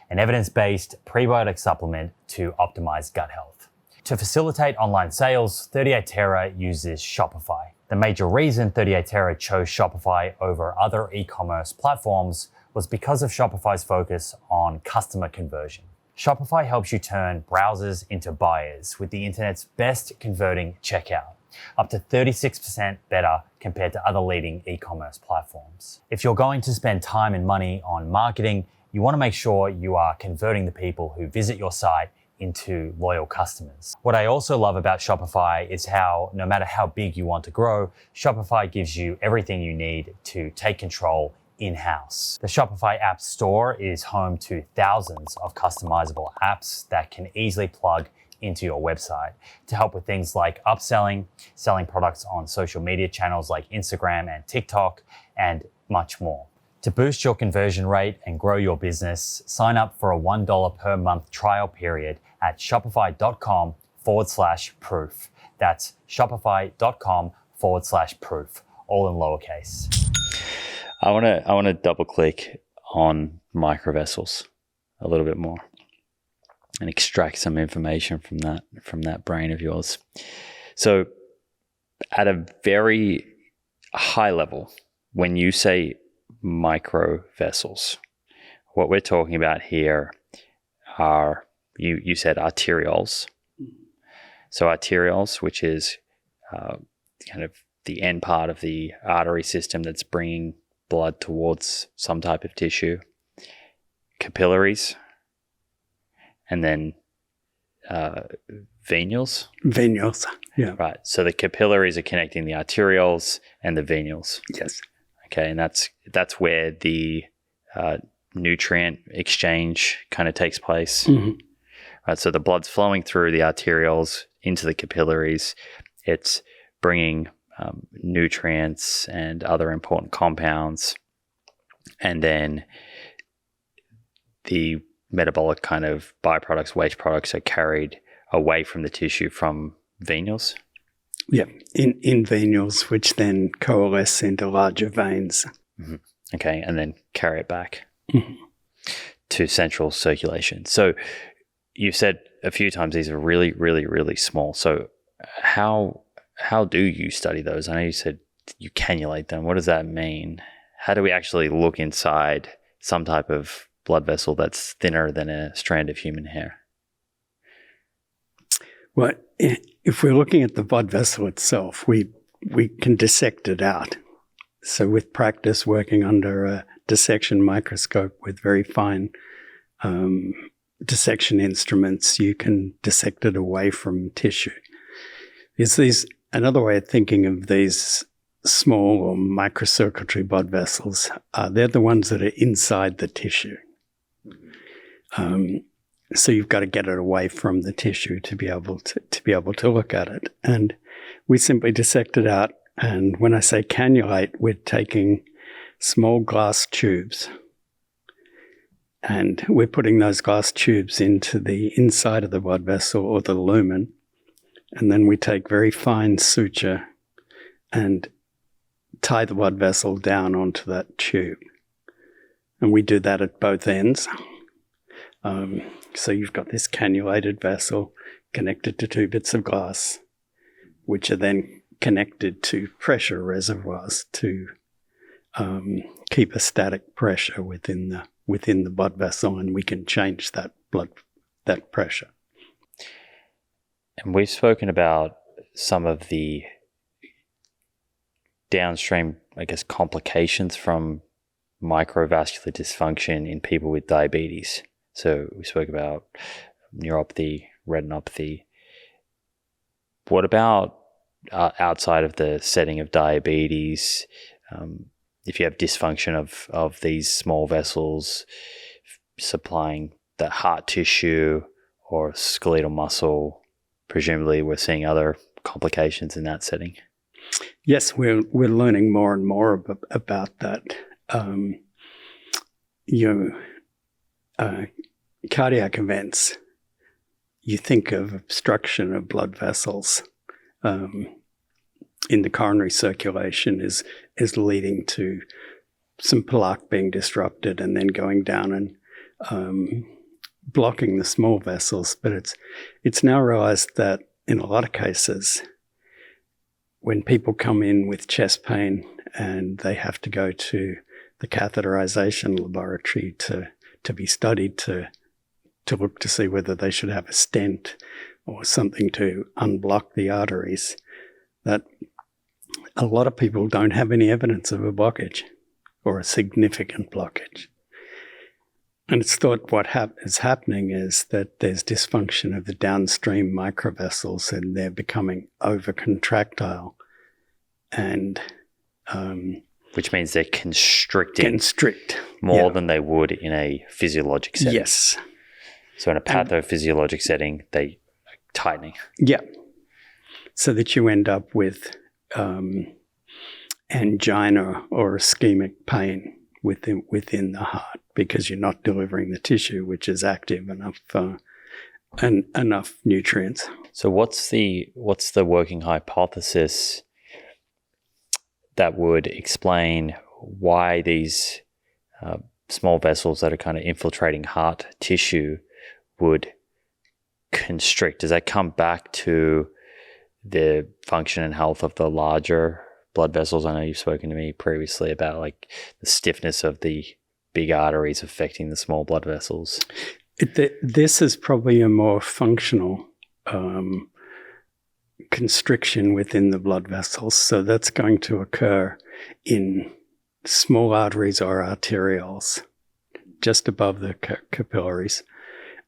an evidence-based prebiotic supplement to optimize gut health. To facilitate online sales, 38 uses Shopify. The major reason 38 chose Shopify over other e-commerce platforms was because of Shopify's focus on customer conversion. Shopify helps you turn browsers into buyers with the internet's best converting checkout, up to 36% better compared to other leading e-commerce platforms. If you're going to spend time and money on marketing, you want to make sure you are converting the people who visit your site into loyal customers. What I also love about Shopify is how no matter how big you want to grow, Shopify gives you everything you need to take control in-house. The Shopify App Store is home to thousands of customizable apps that can easily plug into your website to help with things like upselling, selling products on social media channels like Instagram and TikTok, and much more. To boost your conversion rate and grow your business, sign up for a $1 per month trial period at shopify.com/proof. That's shopify.com/proof, all in lowercase. I want to double click on microvessels a little bit more and extract some information from that brain of yours. So at a very high level, when you say microvessels, what we're talking about here are, you said arterioles. So arterioles, which is kind of the end part of the artery system that's bringing blood towards some type of tissue, capillaries, and then venules. Venules, yeah. Right. So the capillaries are connecting the arterioles and the venules. Yes. Okay, and that's where the nutrient exchange kind of takes place. Mm-hmm. Right. So the blood's flowing through the arterioles into the capillaries. It's bringing nutrients and other important compounds, and then the metabolic kind of byproducts, waste products are carried away from the tissue from venules. Yeah, in venules, which then coalesce into larger veins. Mm-hmm. Okay, and then carry it back to central circulation. So you said a few times these are really, really, really small. So how do you study those? I know you said you cannulate them. What does that mean? How do we actually look inside some type of blood vessel that's thinner than a strand of human hair? Well, if we're looking at the blood vessel itself, we can dissect it out. So with practice working under a dissection microscope with very fine dissection instruments, you can dissect it away from tissue. Another way of thinking of these small or microcirculatory blood vessels, they're the ones that are inside the tissue. So you've got to get it away from the tissue to be able to look at it. And we simply dissect it out. And when I say cannulate, we're taking small glass tubes, and we're putting those glass tubes into the inside of the blood vessel or the lumen. And then we take very fine suture and tie the blood vessel down onto that tube. And we do that at both ends. So you've got this cannulated vessel connected to two bits of glass, which are then connected to pressure reservoirs to keep a static pressure within the blood vessel, and we can change that pressure. And we've spoken about some of the downstream, I guess, complications from microvascular dysfunction in people with diabetes. So we spoke about neuropathy, retinopathy. What about outside of the setting of diabetes? If you have dysfunction of these small vessels supplying the heart tissue or skeletal muscle, presumably we're seeing other complications in that setting. Yes, we're learning more and more about that. Cardiac events, you think of obstruction of blood vessels in the coronary circulation is leading to some plaque being disrupted and then going down and blocking the small vessels, but it's now realized that in a lot of cases, when people come in with chest pain and they have to go to the catheterization laboratory to be studied to look to see whether they should have a stent or something to unblock the arteries, that a lot of people don't have any evidence of a blockage or a significant blockage. And it's thought what is happening is that there's dysfunction of the downstream microvessels and they're becoming overcontractile and which means they're constricting more than they would in a physiologic setting. Yes. So in a pathophysiologic setting, they are tightening. Yeah. So that you end up with angina or ischemic pain within the heart because you're not delivering the tissue, which is active enough and enough nutrients. So what's the working hypothesis that would explain why these small vessels that are kind of infiltrating heart tissue would constrict? Does that come back to the function and health of the larger blood vessels? I know you've spoken to me previously about like the stiffness of the big arteries affecting the small blood vessels. This is probably a more functional constriction within the blood vessels. So that's going to occur in small arteries or arterioles, just above the capillaries.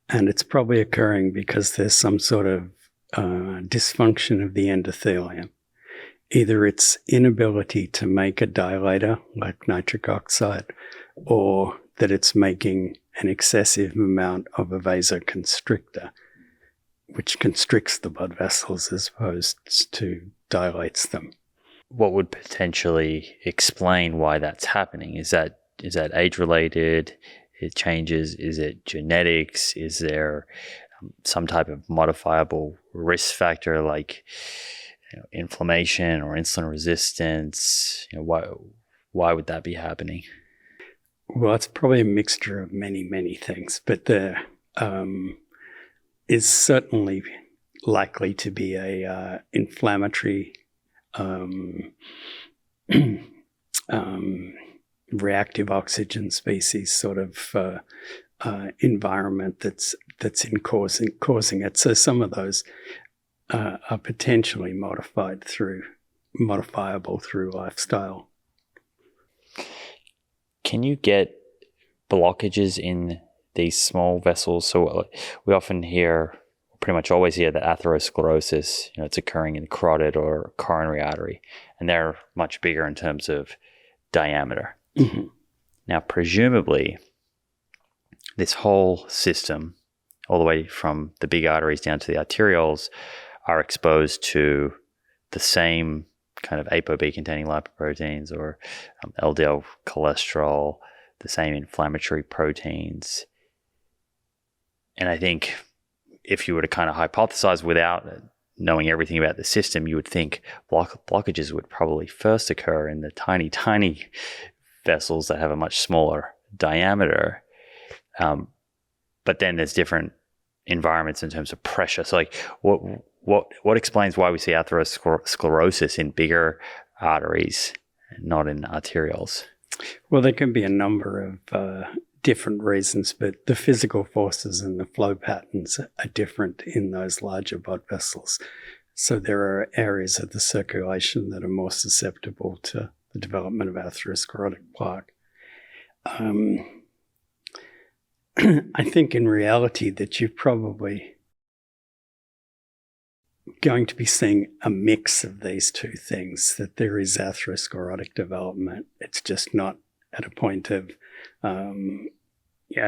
And it's probably occurring because there's some sort of dysfunction of the endothelium. Either its inability to make a dilator like nitric oxide, or that it's making an excessive amount of a vasoconstrictor, which constricts the blood vessels as opposed to dilates them. What would potentially explain why that's happening? Is that age-related? It changes? Is it genetics? Is there some type of modifiable risk factor like inflammation or insulin resistance? Why would that be happening? Well, it's probably a mixture of many, many things, but there is certainly likely to be a inflammatory reactive oxygen species sort of environment that's causing it. So some of those are potentially modifiable through lifestyle. Can you get blockages in these small vessels? So we often hear, pretty much always hear, that atherosclerosis, it's occurring in the carotid or coronary artery, and they're much bigger in terms of diameter. Mm-hmm. Now, presumably, this whole system, all the way from the big arteries down to the arterioles, are exposed to the same kind of ApoB-containing lipoproteins or LDL cholesterol, the same inflammatory proteins. And I think if you were to kind of hypothesize without knowing everything about the system, you would think blockages would probably first occur in the tiny, tiny vessels that have a much smaller diameter. But then there's different environments in terms of pressure. So like what explains why we see atherosclerosis in bigger arteries and not in arterioles? Well, there can be a number of different reasons, but the physical forces and the flow patterns are different in those larger blood vessels. So there are areas of the circulation that are more susceptible to the development of atherosclerotic plaque. I think in reality that you're probably going to be seeing a mix of these two things, that there is atherosclerotic development. It's just not at a point of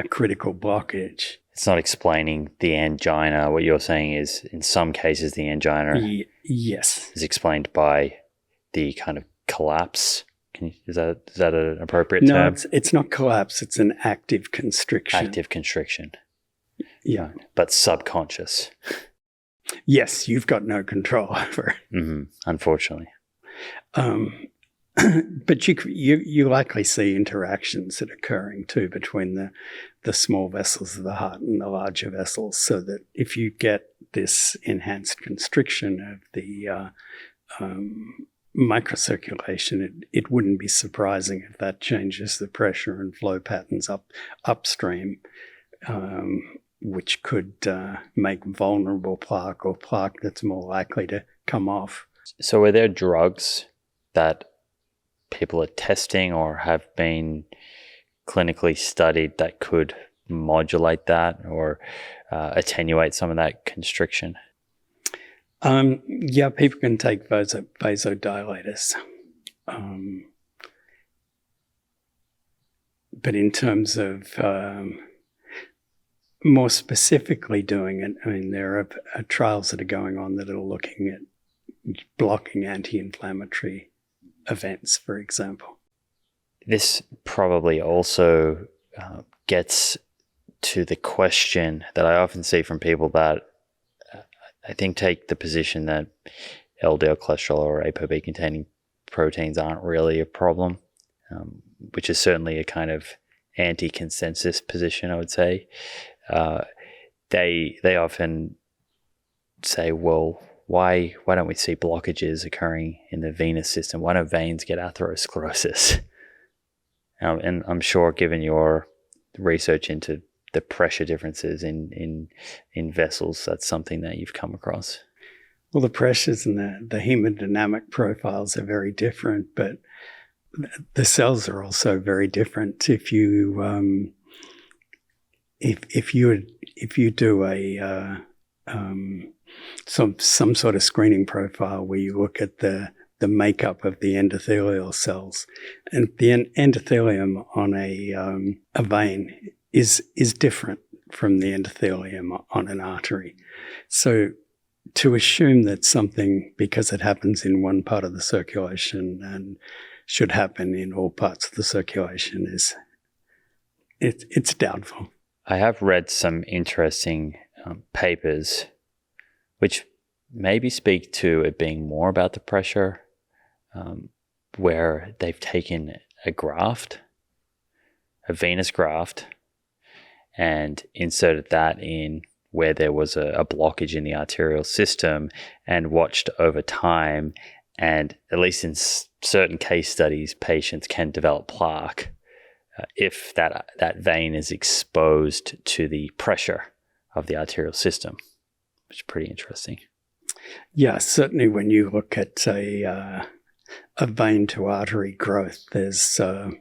critical blockage. It's not explaining the angina. What you're saying is in some cases the angina yes, is explained by the kind of collapse. Is that an appropriate term? No, it's not collapse. It's an active constriction. Active constriction. Yeah. But subconscious. Yes, you've got no control over it. Mm-hmm. Unfortunately. But you likely see interactions that are occurring too between the small vessels of the heart and the larger vessels, so that if you get this enhanced constriction of the microcirculation, it wouldn't be surprising if that changes the pressure and flow patterns upstream, which could make vulnerable plaque or plaque that's more likely to come off. So are there drugs that people are testing or have been clinically studied that could modulate that or attenuate some of that constriction? Yeah, people can take vasodilators. But in terms of more specifically doing it, I mean, there are trials that are going on that are looking at blocking anti-inflammatory events, for example. This probably also gets to the question that I often see from people that I think take the position that LDL cholesterol or ApoB-containing proteins aren't really a problem, which is certainly a kind of anti-consensus position, I would say. They often say, well, why don't we see blockages occurring in the venous system? Why don't veins get atherosclerosis? And I'm sure, given your research into the pressure differences in vessels, that's something that you've come across. Well, the pressures and the hemodynamic profiles are very different, but the cells are also very different. If you do a some sort of screening profile where you look at the makeup of the endothelial cells, and the endothelium on a vein is different from the endothelium on an artery. So to assume that something, because it happens in one part of the circulation and should happen in all parts of the circulation, it's doubtful. I have read some interesting papers which maybe speak to it being more about the pressure, where they've taken a graft, a venous graft, and inserted that in where there was a blockage in the arterial system, and watched over time. And at least in certain case studies, patients can develop plaque if that vein is exposed to the pressure of the arterial system, which is pretty interesting. Yeah, certainly when you look at a vein to artery growth, there's an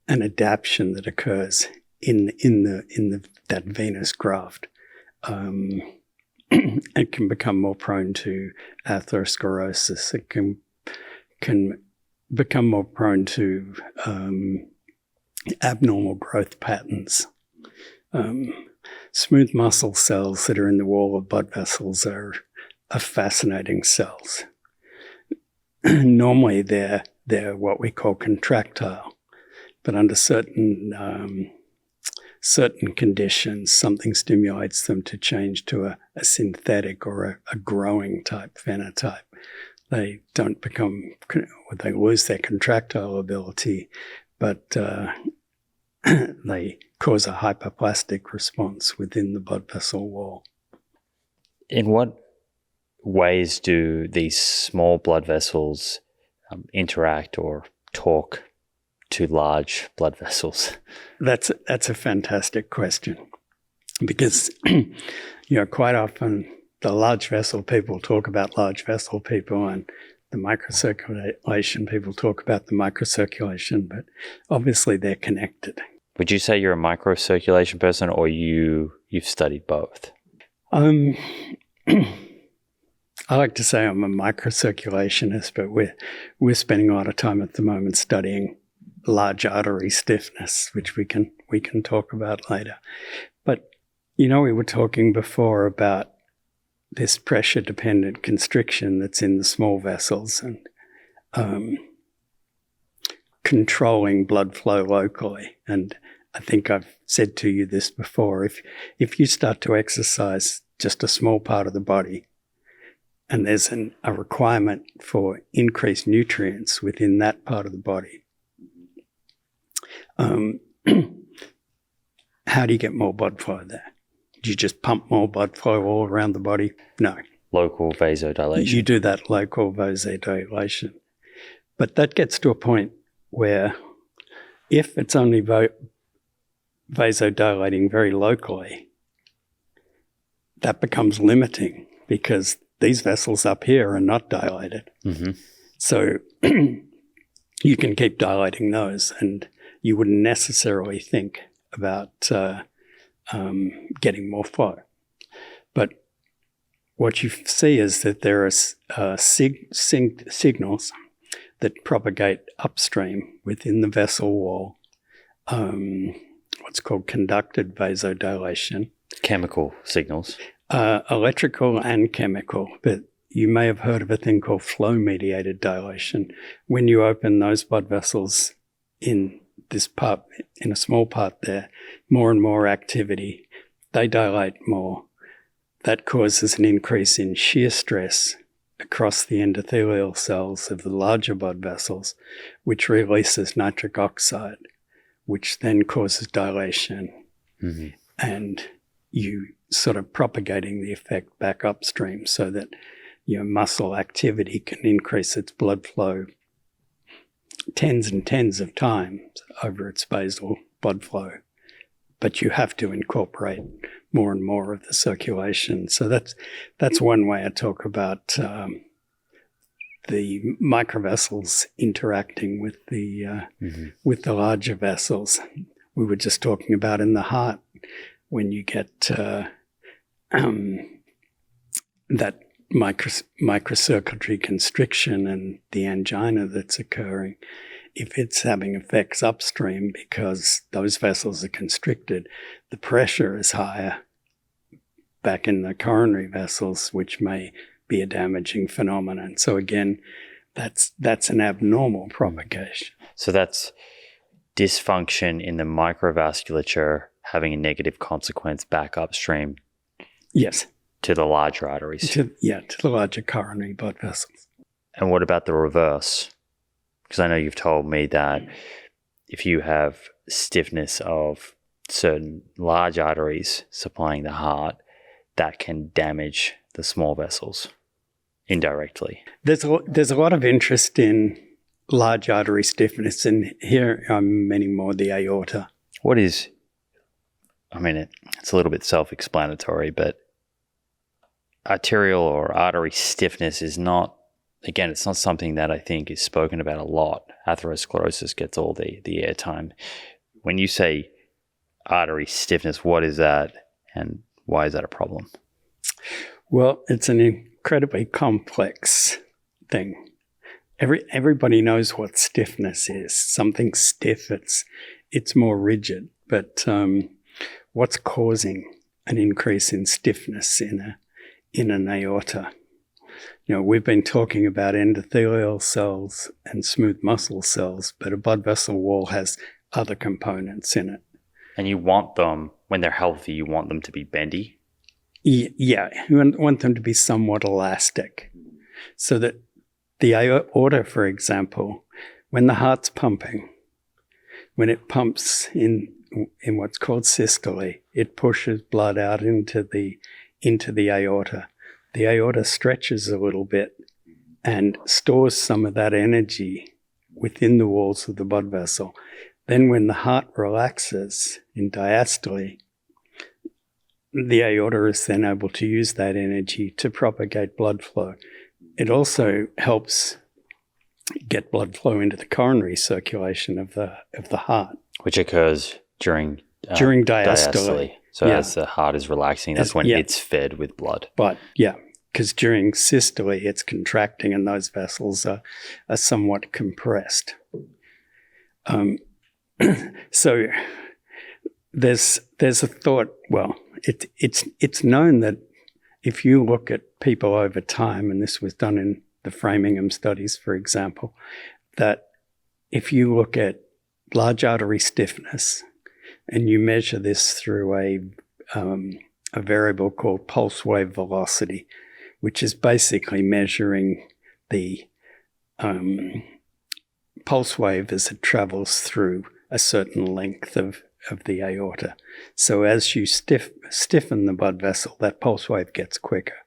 adaptation that occurs in that venous graft. It can become more prone to atherosclerosis. It can become more prone to abnormal growth patterns. Smooth muscle cells that are in the wall of blood vessels are fascinating cells. Normally they're what we call contractile, but under certain conditions, something stimulates them to change to a synthetic or a growing type phenotype. They don't become, they lose their contractile ability, but they cause a hyperplastic response within the blood vessel wall. In what ways do these small blood vessels interact or talk to large blood vessels? That's a fantastic question, because quite often the large vessel people talk about large vessel people, and the microcirculation people talk about the microcirculation, but obviously they're connected. Would you say you're a microcirculation person, or you've studied both? I like to say I'm a microcirculationist, but we're spending a lot of time at the moment studying large artery stiffness, which we can talk about later. But we were talking before about this pressure-dependent constriction that's in the small vessels and controlling blood flow locally. And I think I've said to you this before, if you start to exercise just a small part of the body and there's a requirement for increased nutrients within that part of the body. How do you get more blood flow there? Do you just pump more blood flow all around the body? No. Local vasodilation. You do that local vasodilation. But that gets to a point where if it's only vasodilating very locally, that becomes limiting because these vessels up here are not dilated. Mm-hmm. So you can keep dilating those, and you wouldn't necessarily think about getting more flow. But what you see is that there are signals that propagate upstream within the vessel wall, what's called conducted vasodilation. Chemical signals. Electrical and chemical, but you may have heard of a thing called flow-mediated dilation. When you open those blood vessels in this part, in a small part there, more and more activity, they dilate more. That causes an increase in shear stress across the endothelial cells of the larger blood vessels, which releases nitric oxide, which then causes dilation. Mm-hmm. And you sort of propagating the effect back upstream so that your muscle activity can increase its blood flow tens and tens of times over its basal blood flow. But you have to incorporate more and more of the circulation. So that's one way I talk about the microvessels interacting with the larger vessels. We were just talking about in the heart when you get that microcirculatory constriction and the angina that's occurring. If it's having effects upstream because those vessels are constricted, the pressure is higher back in the coronary vessels, which may be a damaging phenomenon. So again, that's an abnormal propagation. So that's dysfunction in the microvasculature having a negative consequence back upstream. Yes. To the larger arteries. To the larger coronary blood vessels. And what about the reverse? Because I know you've told me that if you have stiffness of certain large arteries supplying the heart, that can damage the small vessels indirectly. There's a lot of interest in large artery stiffness, and here I'm meaning more the aorta. What is, it's a little bit self-explanatory, but arterial or artery stiffness is not, again, it's not something that I think is spoken about a lot. Atherosclerosis gets all the airtime. When you say artery stiffness, what is that and why is that a problem? Well, it's an incredibly complex thing. Everybody knows what stiffness is. Something stiff, it's more rigid. But what's causing an increase in stiffness in an aorta? We've been talking about endothelial cells and smooth muscle cells, but a blood vessel wall has other components in it. And you want them, when they're healthy, you want them to be bendy? Yeah, you want them to be somewhat elastic. So that the aorta, for example, when the heart's pumping, when it pumps in what's called systole, it pushes blood out into the aorta. The aorta stretches a little bit and stores some of that energy within the walls of the blood vessel. Then when the heart relaxes in diastole, the aorta is then able to use that energy to propagate blood flow. It also helps get blood flow into the coronary circulation of the heart. Which occurs during diastole. So as the heart is relaxing, that's when it's fed with blood. But because during systole, it's contracting and those vessels are somewhat compressed. So there's a thought, well, it's known that if you look at people over time, and this was done in the Framingham studies, for example, that if you look at large artery stiffness and you measure this through a variable called pulse wave velocity, which is basically measuring the pulse wave as it travels through a certain length of the aorta. So as you stiffen the blood vessel, that pulse wave gets quicker.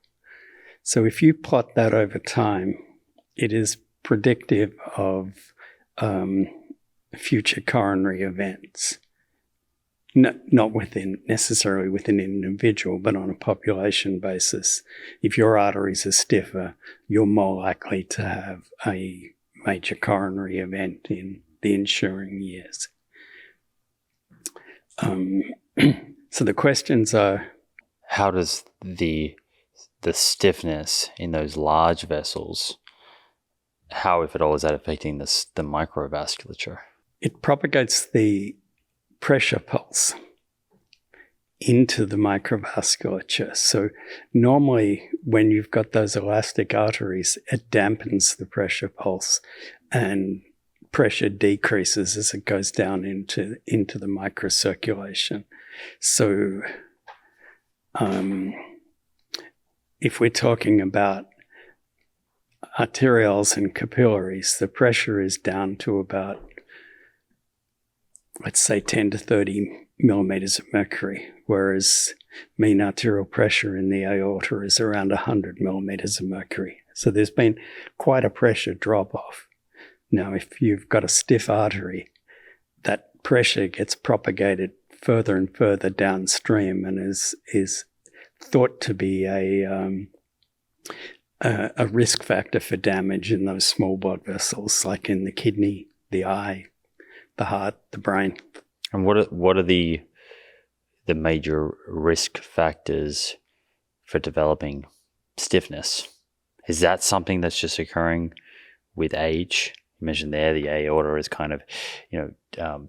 So if you plot that over time, it is predictive of future coronary events. Not necessarily within an individual, but on a population basis. If your arteries are stiffer, you're more likely to have a major coronary event in the ensuing years. So the questions are, how does the stiffness in those large vessels, how, if at all, is that affecting the microvasculature? It propagates the pressure pulse into the microvasculature. So normally when you've got those elastic arteries, it dampens the pressure pulse and pressure decreases as it goes down into the microcirculation. So if we're talking about arterioles and capillaries, the pressure is down to about, let's say, 10 to 30 millimeters of mercury, whereas mean arterial pressure in the aorta is around 100 millimeters of mercury. So there's been quite a pressure drop-off. Now, if you've got a stiff artery, that pressure gets propagated further and further downstream and is thought to be a risk factor for damage in those small blood vessels, like in the kidney, the eye, the heart, the brain. And what are the major risk factors for developing stiffness? Is that something that's just occurring with age? You mentioned there the aorta is kind of,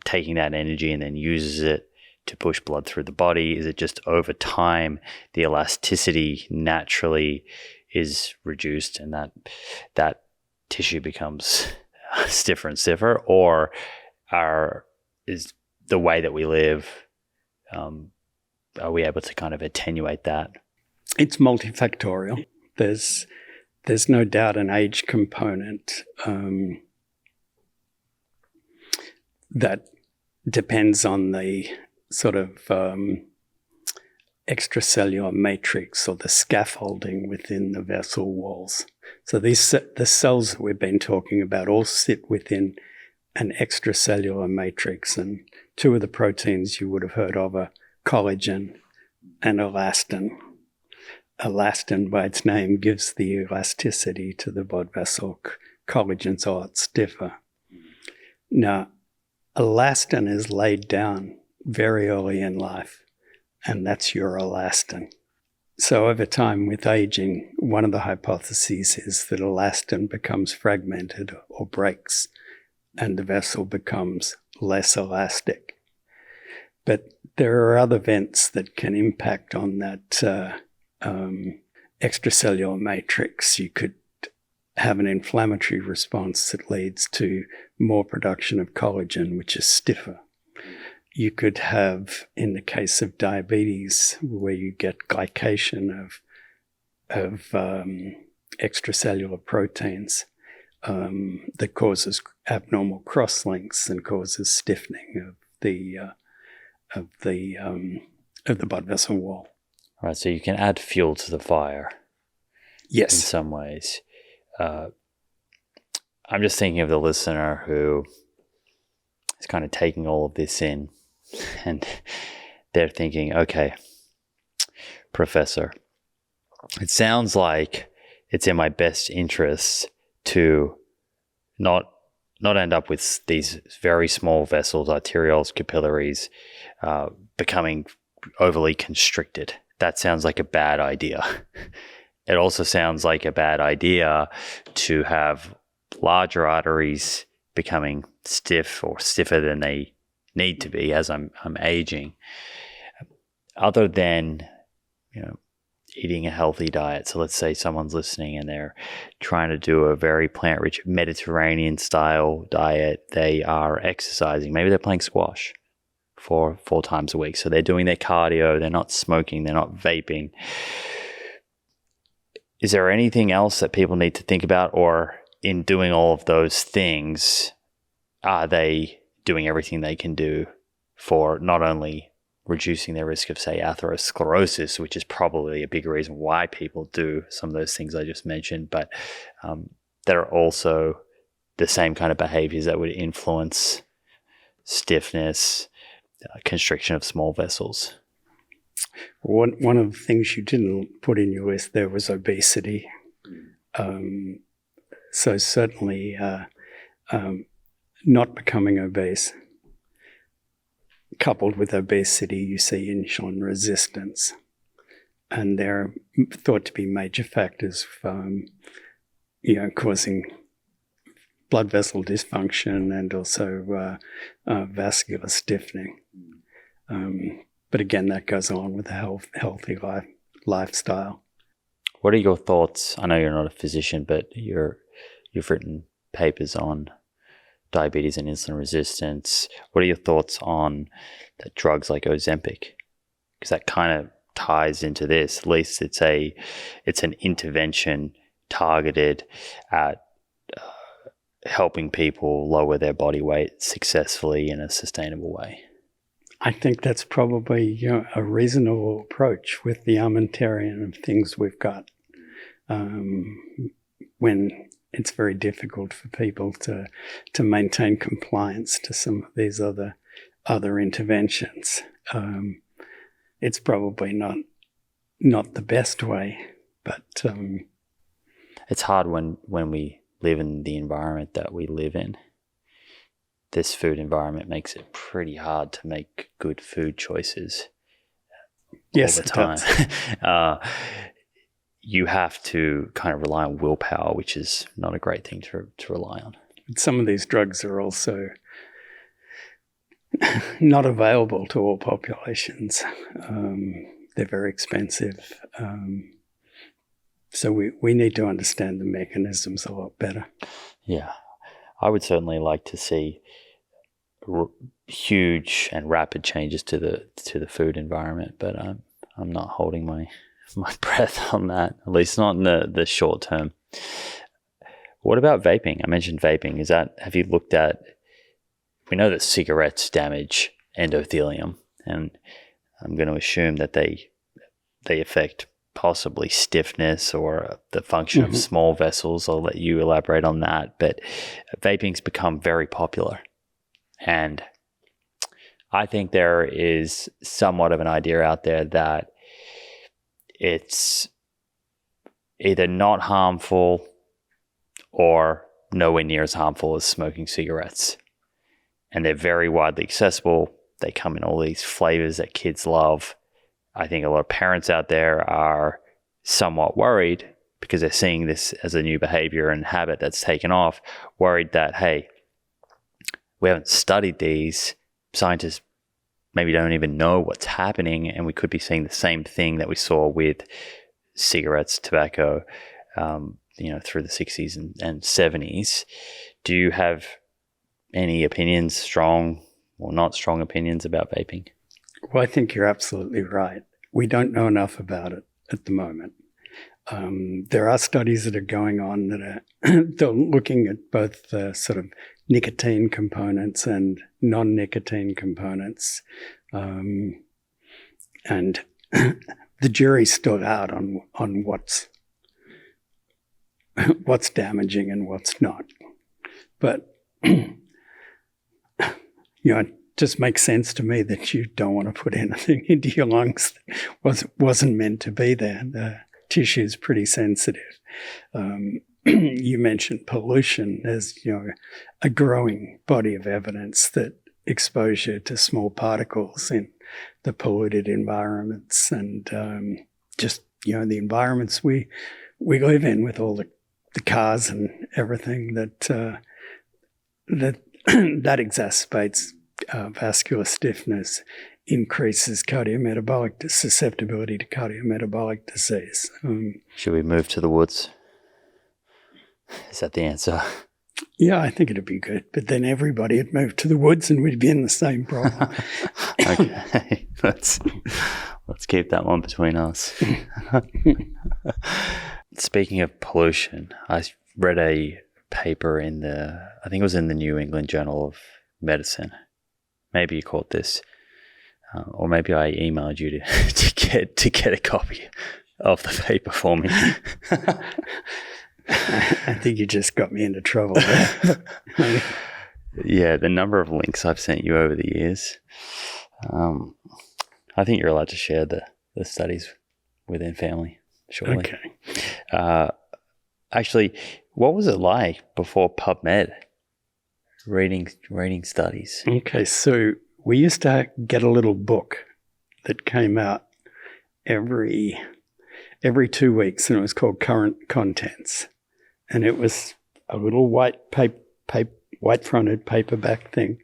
taking that energy and then uses it to push blood through the body. Is it just over time the elasticity naturally is reduced and that tissue becomes stiffer and stiffer, or is the way that we live, are we able to kind of attenuate that? It's multifactorial. There's no doubt an age component that depends on the sort of extracellular matrix or the scaffolding within the vessel walls. So the cells that we've been talking about all sit within an extracellular matrix, and two of the proteins you would have heard of are collagen and elastin. Elastin, by its name, gives the elasticity to the blood vessel. Collagen's a lot stiffer. Now, elastin is laid down very early in life, and that's your elastin. So over time, with aging, one of the hypotheses is that elastin becomes fragmented or breaks, and the vessel becomes less elastic. But there are other events that can impact on that extracellular matrix. You could have an inflammatory response that leads to more production of collagen, which is stiffer. You could have, in the case of diabetes, where you get glycation of extracellular proteins that causes abnormal cross-links and causes stiffening of the blood vessel wall. Right, so you can add fuel to the fire. Yes. In some ways. I'm just thinking of the listener who is kind of taking all of this in, and they're thinking, okay, Professor, it sounds like it's in my best interests to not end up with these very small vessels, arterioles, capillaries, becoming overly constricted. That sounds like a bad idea. It also sounds like a bad idea to have larger arteries becoming stiff or stiffer than they need to be as I'm aging. Other than, eating a healthy diet. So let's say someone's listening and they're trying to do a very plant-rich Mediterranean style diet. They are exercising. Maybe they're playing squash 4 times a week. So they're doing their cardio. They're not smoking. They're not vaping. is there anything else that people need to think about, or in doing all of those things, are they doing everything they can do for not only reducing their risk of, say, atherosclerosis, which is probably a big reason why people do some of those things I just mentioned, but there are also the same kind of behaviors that would influence stiffness, constriction of small vessels? One of the things you didn't put in your list there was obesity. So certainly not becoming obese. Coupled with obesity, you see insulin resistance. And they're thought to be major factors for, causing blood vessel dysfunction and also vascular stiffening. But again, that goes along with a healthy lifestyle. What are your thoughts? I know you're not a physician, but you've written papers on diabetes and insulin resistance. What are your thoughts on drugs like Ozempic? Because that kind of ties into this. At least it's an intervention targeted at helping people lower their body weight successfully in a sustainable way. I think that's probably a reasonable approach with the armamentarium of things we've got. When it's very difficult for people to maintain compliance to some of these other interventions, it's probably not the best way. But it's hard when we live in the environment that we live in. This food environment makes it pretty hard to make good food choices all the time. You have to kind of rely on willpower, which is not a great thing to rely on. Some of these drugs are also not available to all populations. They're very expensive. So we need to understand the mechanisms a lot better. Yeah. I would certainly like to see huge and rapid changes to the food environment, but I'm not holding my breath on that, at least not in the short term. What about vaping? I mentioned vaping. Have you looked at, we know that cigarettes damage endothelium, and I'm going to assume that they affect possibly stiffness or the function of small vessels. I'll let you elaborate on that. But vaping's become very popular. And I think there is somewhat of an idea out there that it's either not harmful or nowhere near as harmful as smoking cigarettes. And they're very widely accessible. They come in all these flavors that kids love. I think a lot of parents out there are somewhat worried because they're seeing this as a new behavior and habit that's taken off, worried that, hey, we haven't studied these. Scientists maybe don't even know what's happening, and we could be seeing the same thing that we saw with cigarettes, tobacco, through the 60s and 70s. Do you have any opinions, strong or not strong opinions about vaping? Well, I think you're absolutely right. We don't know enough about it at the moment. There are studies that are going on that are looking at both the sort of nicotine components and non-nicotine components. And the jury's still out on what's damaging and what's not. But, it just makes sense to me that you don't want to put anything into your lungs that wasn't meant to be there. The tissue is pretty sensitive. You mentioned pollution. There's, a growing body of evidence that exposure to small particles in the polluted environments and the environments we live in with all the cars and everything that exacerbates vascular stiffness, increases cardiometabolic susceptibility to cardiometabolic disease. Should we move to the woods? Is that the answer? Yeah, I think it'd be good. But then everybody would move to the woods and we'd be in the same problem. Okay, let's keep that one between us. speaking of pollution, I read a paper I think it was in the New England Journal of Medicine. Maybe you caught this, or maybe I emailed you to get a copy of the paper for me. I think you just got me into trouble there. Yeah, the number of links I've sent you over the years. I think you're allowed to share the studies within family, surely. Okay. Actually, what was it like before PubMed? Reading studies. Okay, so we used to get a little book that came out every 2 weeks, and it was called Current Contents. And it was a little white-fronted paperback thing,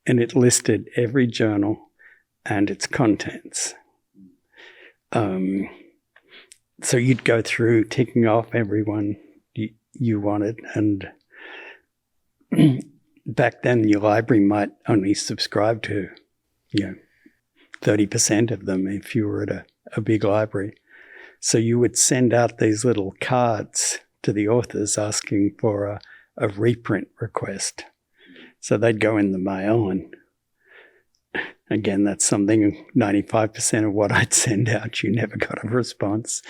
and it listed every journal and its contents. So you'd go through ticking off everyone you wanted, and back then your library might only subscribe to 30% of them if you were at a big library. So you would send out these little cards to the authors asking for a reprint request. So they'd go in the mail, and again, that's something 95% of what I'd send out, you never got a response.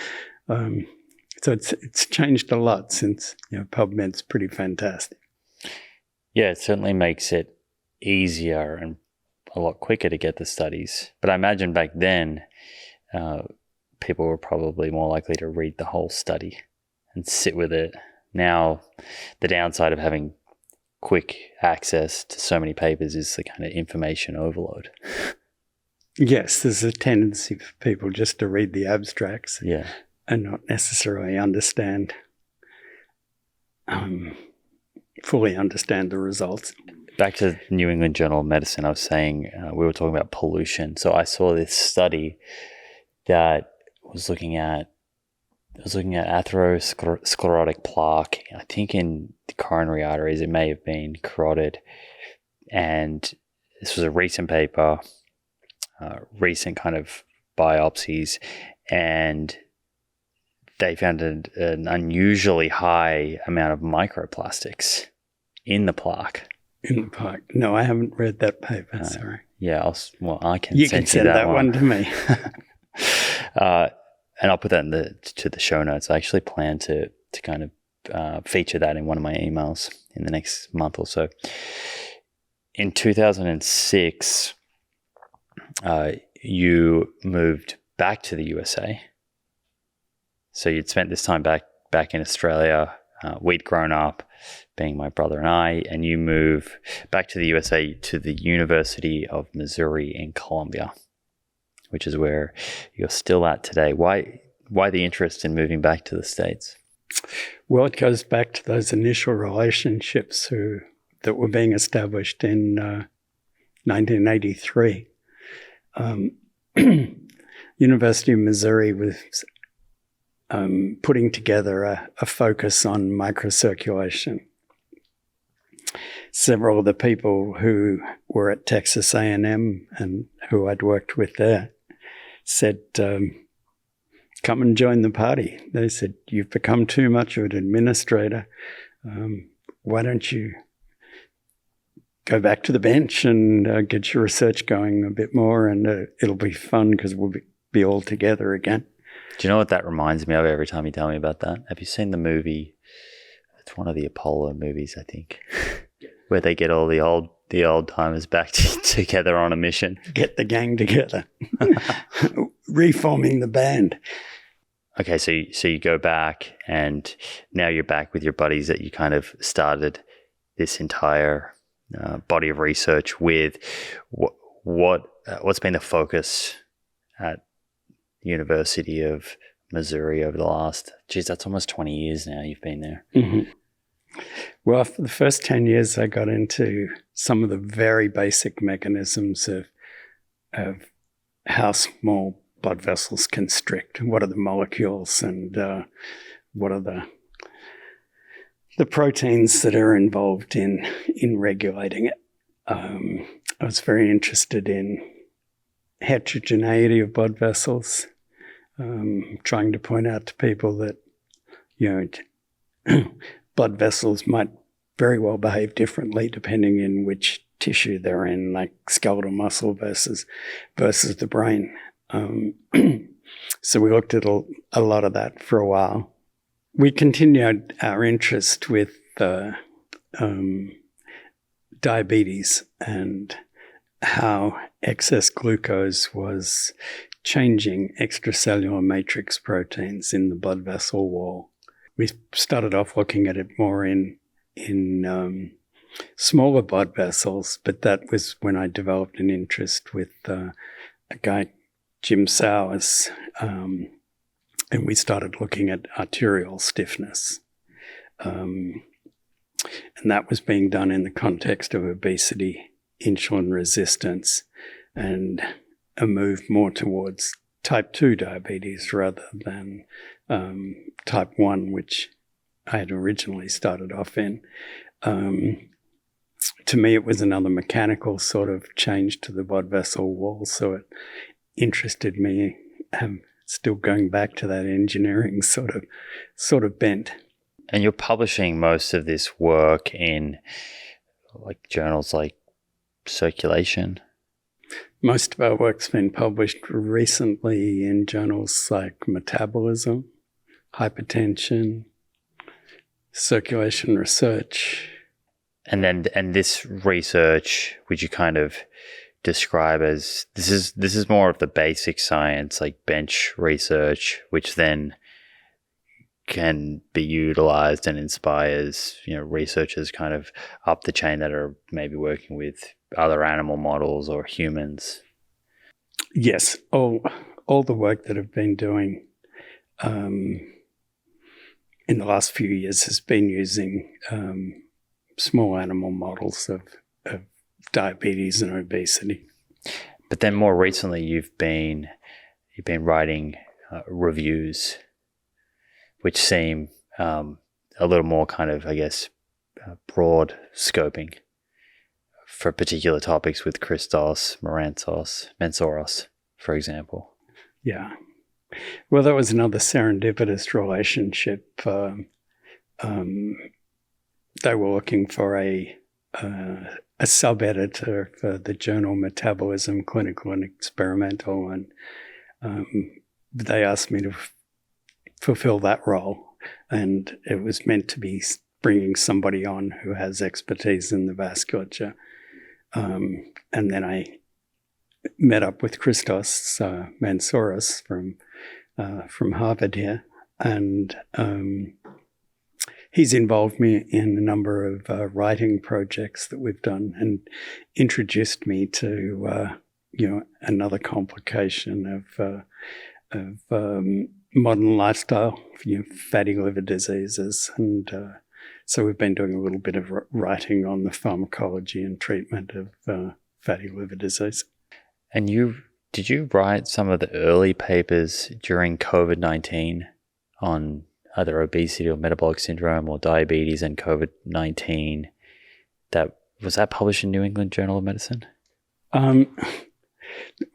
So it's changed a lot since PubMed's pretty fantastic. Yeah, it certainly makes it easier and a lot quicker to get the studies. But I imagine back then, people were probably more likely to read the whole study and sit with it. Now, the downside of having quick access to so many papers is the kind of information overload. Yes, there's a tendency for people just to read the abstracts and not necessarily fully understand the results. Back to the New England Journal of Medicine, I was saying we were talking about pollution. So I saw this study that was looking at atherosclerotic plaque, I think in the coronary arteries. It may have been carotid. And this was a recent paper, recent kind of biopsies, and they found an unusually high amount of microplastics in the plaque. In the plaque? No, I haven't read that paper, sorry. Yeah, I can you can send that one to me. And I'll put that to the show notes. I actually plan to kind of feature that in one of my emails in the next month or so. In 2006, you moved back to the USA. So you'd spent this time back in Australia. We'd grown up, being my brother and I, and you move back to the USA to the University of Missouri in Columbia, which is where you're still at today. Why the interest in moving back to the States? Well, it goes back to those initial relationships that were being established in 1983. University of Missouri was putting together a focus on microcirculation. Several of the people who were at Texas A&M and who I'd worked with there said, come and join the party. They said, you've become too much of an administrator. Why don't you go back to the bench and get your research going a bit more, and it'll be fun because we'll be all together again. Do you know what that reminds me of every time you tell me about that? Have you seen the movie? It's one of the Apollo movies, I think, where they get all the old timers back together on a mission. Get the gang together. Reforming the band. Okay, so you go back, and now you're back with your buddies that you kind of started this entire body of research with. What's been the focus at the University of Missouri over the last, that's almost 20 years now you've been there. Mm-hmm. Well, for the first 10 years, I got into some of the very basic mechanisms of how small blood vessels constrict. What are the molecules, and what are the proteins that are involved in regulating it. I was very interested in heterogeneity of blood vessels, trying to point out to people that blood vessels might very well behave differently depending in which tissue they're in, like skeletal muscle versus the brain. So we looked at a lot of that for a while. We continued our interest with diabetes and how excess glucose was changing extracellular matrix proteins in the blood vessel wall. We started off looking at it more in smaller blood vessels, but that was when I developed an interest with a guy, Jim Sowers, and we started looking at arterial stiffness. And that was being done in the context of obesity, insulin resistance, and a move more towards type 2 diabetes rather than type 1, which I had originally started off in. To me, it was another mechanical sort of change to the blood vessel wall, so it interested me. Still going back to that engineering sort of bent. And you're publishing most of this work in like journals like Circulation. Most of our work's been published recently in journals like Metabolism, Hypertension, Circulation Research. And this research, would you kind of describe as this is more of the basic science, like bench research, which then can be utilized and inspires, researchers kind of up the chain that are maybe working with other animal models or humans? Yes, all the work that I've been doing in the last few years has been using small animal models of diabetes and obesity. But then more recently, you've been writing reviews, which seem a little more kind of, I guess, broad scoping for particular topics with Christos, Mensouros, for example. Yeah. Well, that was another serendipitous relationship. They were looking for a sub-editor for the journal Metabolism, Clinical and Experimental, and they asked me to fulfill that role, and it was meant to be bringing somebody on who has expertise in the vasculature. And then I met up with Christos Mensouros from Harvard here, and he's involved me in a number of writing projects that we've done and introduced me to another complication of modern lifestyle, fatty liver diseases. And so we've been doing a little bit of writing on the pharmacology and treatment of fatty liver disease. And did you write some of the early papers during COVID-19 on either obesity or metabolic syndrome or diabetes and COVID-19? Was that published in New England Journal of Medicine?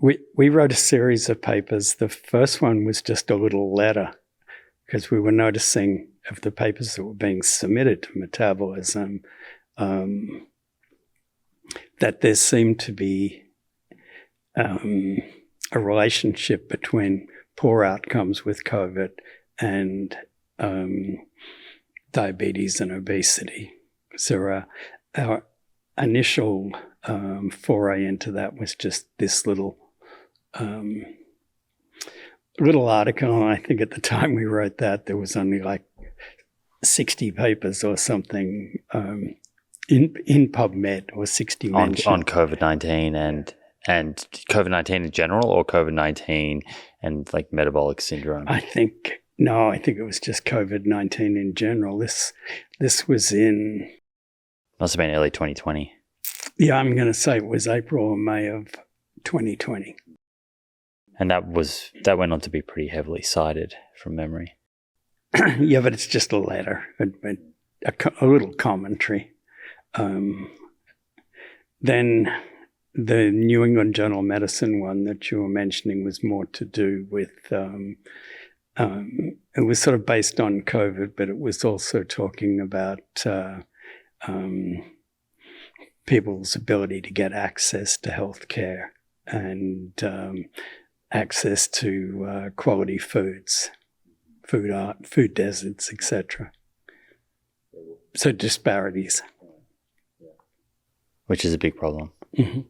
We wrote a series of papers. The first one was just a little letter because we were noticing of the papers that were being submitted to Metabolism that there seemed to be a relationship between poor outcomes with COVID and diabetes and obesity. So our initial foray into that was just this little article. And I think at the time we wrote that, there was only like 60 papers or something in PubMed, or 60 mentions. On COVID-19 and COVID-19 in general, or COVID-19 and like metabolic syndrome? I think it was just COVID-19 in general. This was in... Must have been early 2020. Yeah, I'm going to say it was April or May of 2020. And that went on to be pretty heavily cited from memory. Yeah, but it's just a letter, a little commentary. Then the New England Journal of Medicine one that you were mentioning was more to do with it was sort of based on COVID, but it was also talking about people's ability to get access to healthcare and access to quality foods, food deserts, etc. So disparities. Which is a big problem. Mm-hmm.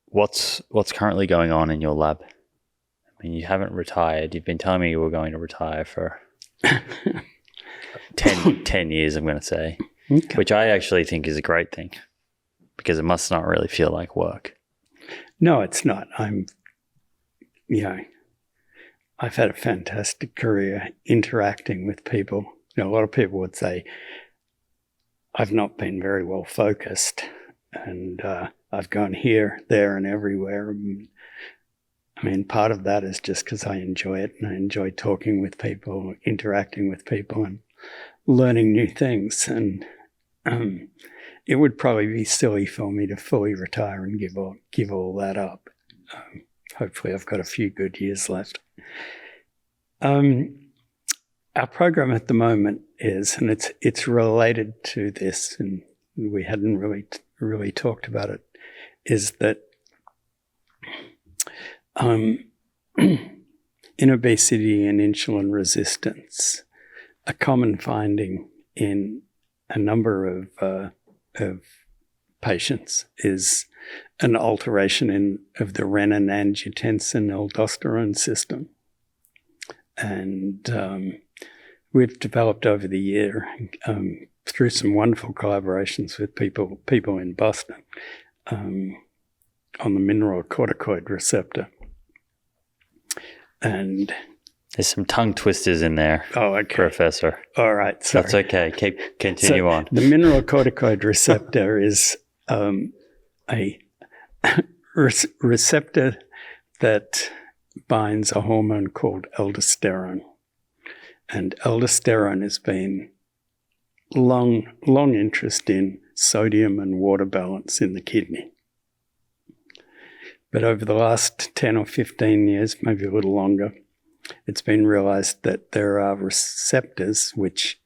What's currently going on in your lab? I mean, you haven't retired. You've been telling me you were going to retire for 10 years, I'm going to say, Okay. which I actually think is a great thing because it must not really feel like work. No, it's not. I've had a fantastic career interacting with people. A lot of people would say I've not been very well focused, and I've gone here, there, and everywhere. I mean, part of that is just because I enjoy it, and I enjoy talking with people, interacting with people, and learning new things. And it would probably be silly for me to fully retire and give all that up. Hopefully, I've got a few good years left. Our program at the moment is, and it's related to this, and we hadn't really talked about it, is that in obesity and insulin resistance, a common finding in a number of patients is an alteration of the renin-angiotensin-aldosterone system. And we've developed over the year, through some wonderful collaborations with people in Boston, on the mineralocorticoid receptor. And there's some tongue twisters in there, Professor. All right, sorry. That's okay. Continue on. The mineralocorticoid receptor is a receptor that binds a hormone called aldosterone. And aldosterone has been long interest in sodium and water balance in the kidney. But over the last 10 or 15 years, maybe a little longer, it's been realized that there are receptors, which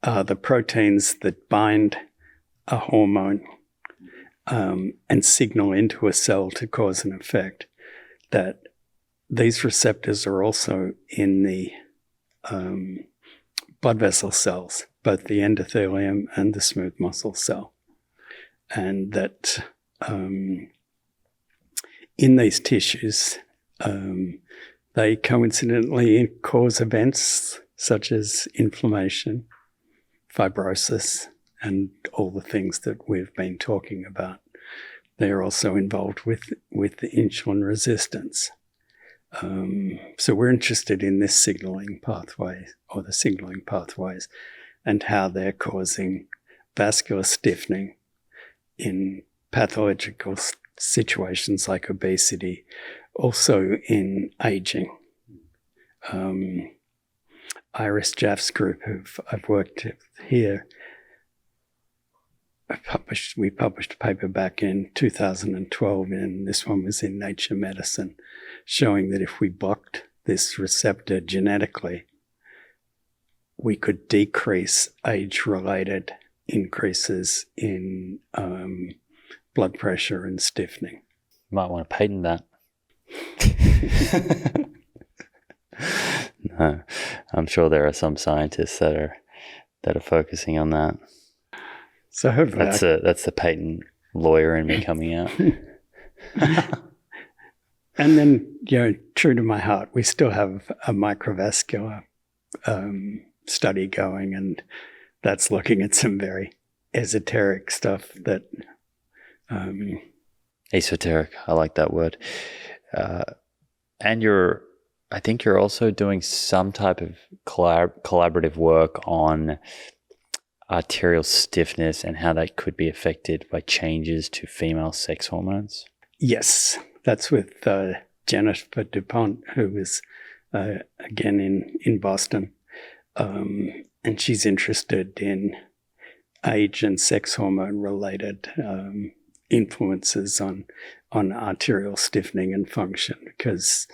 are the proteins that bind a hormone and signal into a cell to cause an effect, that these receptors are also in the blood vessel cells, both the endothelium and the smooth muscle cell. And that in these tissues, they coincidentally cause events such as inflammation, fibrosis, and all the things that we've been talking about. They're also involved with the insulin resistance. So we're interested in this signaling pathway, or the signaling pathways, and how they're causing vascular stiffening in pathological situations like obesity, also in aging. Iris Jaff's group, who I've worked with here, we published a paper back in 2012, and this one was in Nature Medicine, showing that if we blocked this receptor genetically, we could decrease age-related increases in blood pressure and stiffening. You might want to patent that. No, I'm sure there are some scientists that are focusing on that. So hopefully that's the patent lawyer in me coming out. And then, true to my heart, we still have a microvascular study going, and that's looking at some very esoteric stuff that... Esoteric, I like that word. And I think you're also doing some type of collaborative work on arterial stiffness and how that could be affected by changes to female sex hormones. Yes, that's with Jennifer DuPont, who is, again, in Boston. And she's interested in age and sex hormone-related influences on arterial stiffening and function, because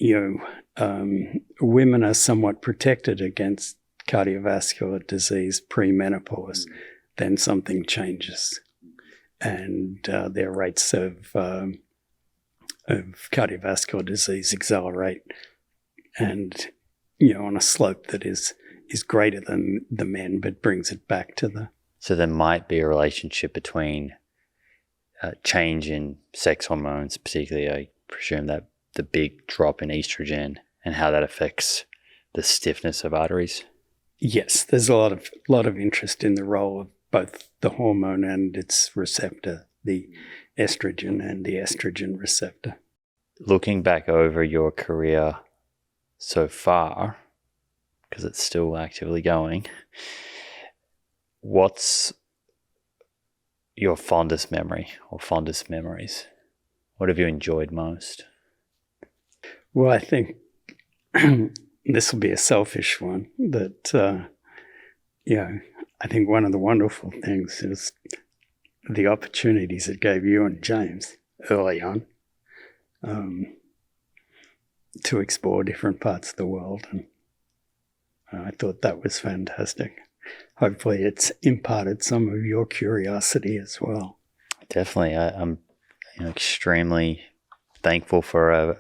women are somewhat protected against cardiovascular disease pre-menopause, then something changes, and their rates of cardiovascular disease accelerate, and on a slope that is greater than the men, but brings it back to the. So there might be a relationship between change in sex hormones, particularly I presume that the big drop in estrogen, and how that affects the stiffness of arteries. Yes, there's a lot of interest in the role of both the hormone and its receptor, the estrogen and the estrogen receptor. Looking back over your career so far, because it's still actively going, what's your fondest memory or fondest memories? What have you enjoyed most? Well, I think this will be a selfish one, that, I think one of the wonderful things is the opportunities it gave you and James early on to explore different parts of the world. And I thought that was fantastic. Hopefully it's imparted some of your curiosity as well. Definitely. I'm extremely thankful for a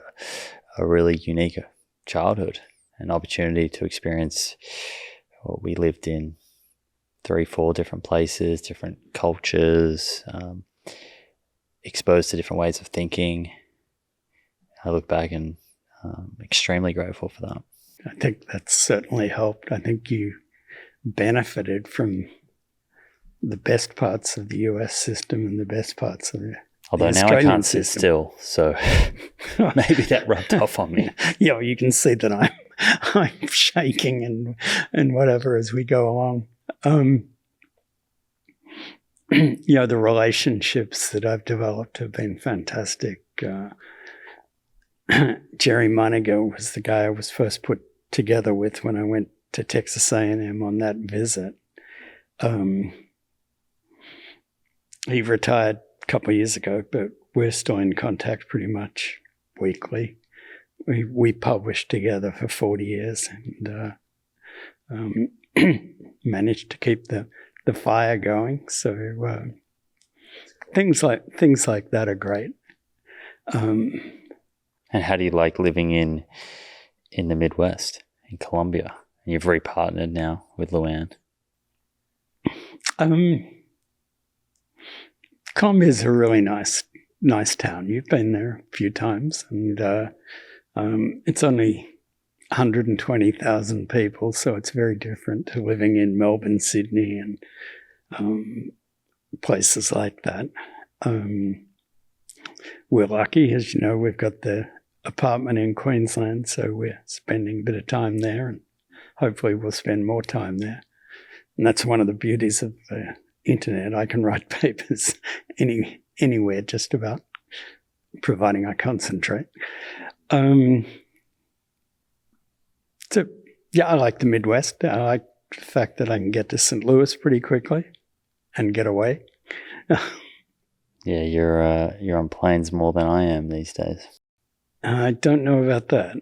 really unique childhood, an opportunity to experience what we lived in 3-4 different places, different cultures, exposed to different ways of thinking. I look back and I'm extremely grateful for that. I think that's certainly helped. I think you benefited from the best parts of the US system and the best parts of the Although now I can't sit still, so maybe that rubbed off on me. Yeah, you can see that I'm shaking and whatever as we go along. The relationships that I've developed have been fantastic. Jerry Moniger was the guy I was first put together with when I went to Texas A&M on that visit. He retired a couple of years ago, but we're still in contact pretty much weekly. We published together for 40 years and managed to keep the fire going. So things like that are great. And how do you like living in the Midwest, in Columbia? You've repartnered now with Luann. Columbia's a really nice town. You've been there a few times, and it's only 120,000 people, so it's very different to living in Melbourne, Sydney, and places like that. We're lucky, as you know, we've got the apartment in Queensland, so we're spending a bit of time there, and hopefully we'll spend more time there. And that's one of the beauties of the internet. I can write papers anywhere just about, providing I concentrate. I like the Midwest. I like the fact that I can get to St. Louis pretty quickly and get away. Yeah, you're on planes more than I am these days. I don't know about that.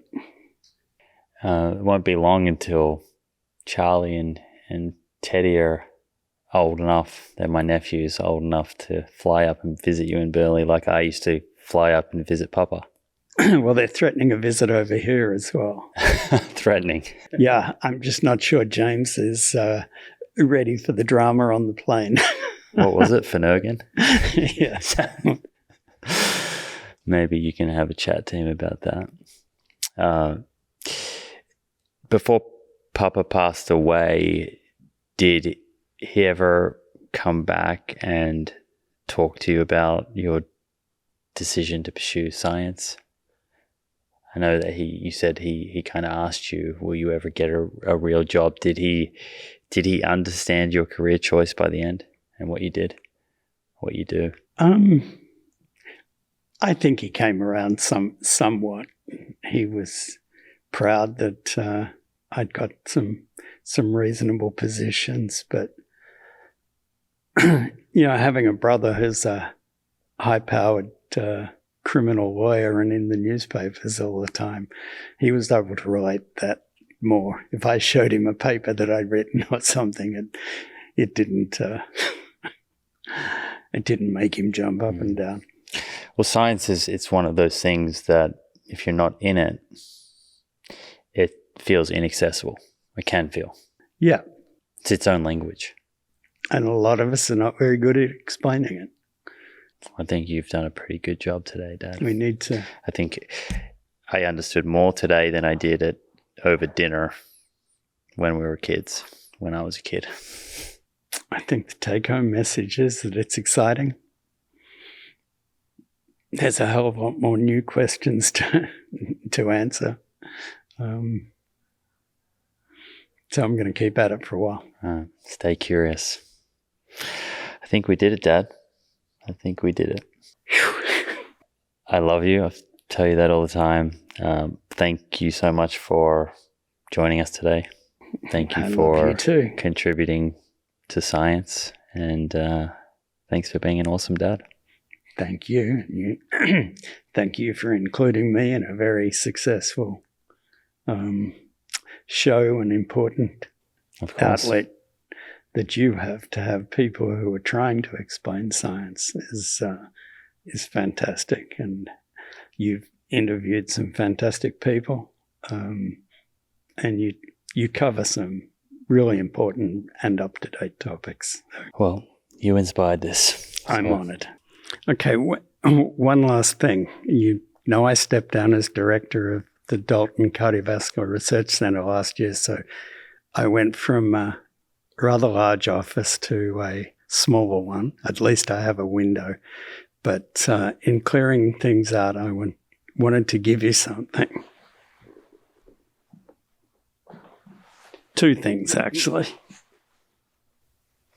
It won't be long until Charlie and Teddy are old enough, they're my nephews, old enough to fly up and visit you in Burleigh like I used to fly up and visit Papa. Well, they're threatening a visit over here as well. Threatening. Yeah, I'm just not sure James is ready for the drama on the plane. What was it, Finnegan? Yes. Maybe you can have a chat to him about that. Before Papa passed away, did he ever come back and talk to you about your decision to pursue science? I know that you said he kind of asked you, will you ever get a real job? Did he understand your career choice by the end and what you did, what you do? I think he came around somewhat. He was proud that I'd got some reasonable positions, but having a brother who's a high-powered criminal lawyer and in the newspapers all the time. He was able to relate that more. If I showed him a paper that I'd written or something, it didn't it didn't make him jump up and down. Well, science it's one of those things that if you're not in it, it feels inaccessible. It can feel. Yeah. It's its own language. And a lot of us are not very good at explaining it. I think you've done a pretty good job today, Dad. We need to. I think I understood more today than I did over dinner when we were kids, when I was a kid. I think the take-home message is that it's exciting. There's a hell of a lot more new questions to answer. So I'm going to keep at it for a while. Stay curious. I think we did it, Dad. I think we did it. I love you. I tell you that all the time. Thank you so much for joining us today. Thank you for contributing to science. And thanks for being an awesome dad. Thank you. Thank you for including me in a very successful show and important outlet that you have to have people who are trying to explain science is fantastic. And you've interviewed some fantastic people, and you cover some really important and up-to-date topics. Well, you inspired this. I'm honoured. Okay, one last thing. You know I stepped down as director of the Dalton Cardiovascular Research Center last year, so I went from a rather large office to a smaller one. At least I have a window. But in clearing things out, I wanted to give you something. Two things, actually.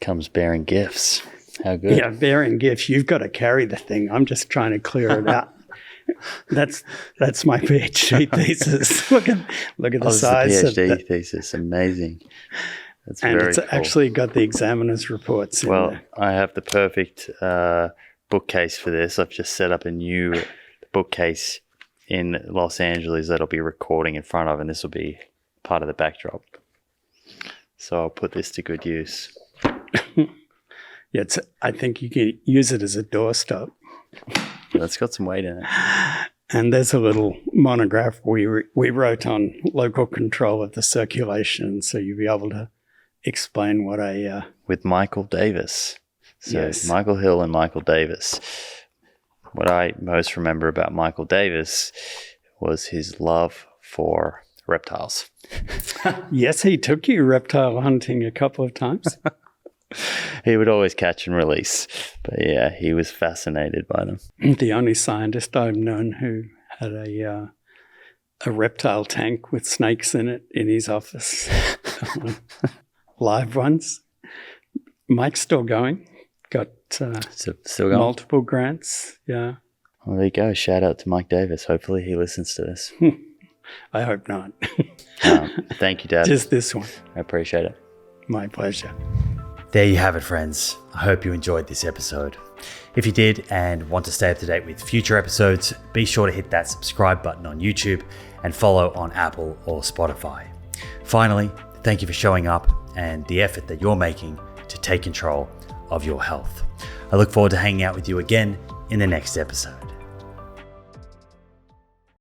Comes bearing gifts. How good. Yeah, bearing gifts. You've got to carry the thing. I'm just trying to clear it out. That's my PhD thesis. Look at the size of the PhD of thesis. Amazing. That's and very it's cool. Actually got the examiner's reports in there. I have the perfect bookcase for this. I've just set up a new bookcase in Los Angeles that'll be recording in front of, and this will be part of the backdrop. So I'll put this to good use. Yeah, I think you can use it as a doorstop. It's got some weight in it. And there's a little monograph we wrote on local control of the circulation, so you'll be able to explain what with Michael Davis. So yes. Michael Hill and Michael Davis. What I most remember about Michael Davis was his love for reptiles. Yes, he took you reptile hunting a couple of times. He would always catch and release. But yeah, he was fascinated by them. The only scientist I've known who had a reptile tank with snakes in it in his office. Live ones. Mike's still going. Got still going? Multiple grants. Yeah. Well, there you go. Shout out to Mike Davis. Hopefully he listens to this. I hope not. Thank you, Dad. Just this one. I appreciate it. My pleasure. There you have it, friends. I hope you enjoyed this episode. If you did and want to stay up to date with future episodes, be sure to hit that subscribe button on YouTube and follow on Apple or Spotify. Finally, thank you for showing up and the effort that you're making to take control of your health. I look forward to hanging out with you again in the next episode.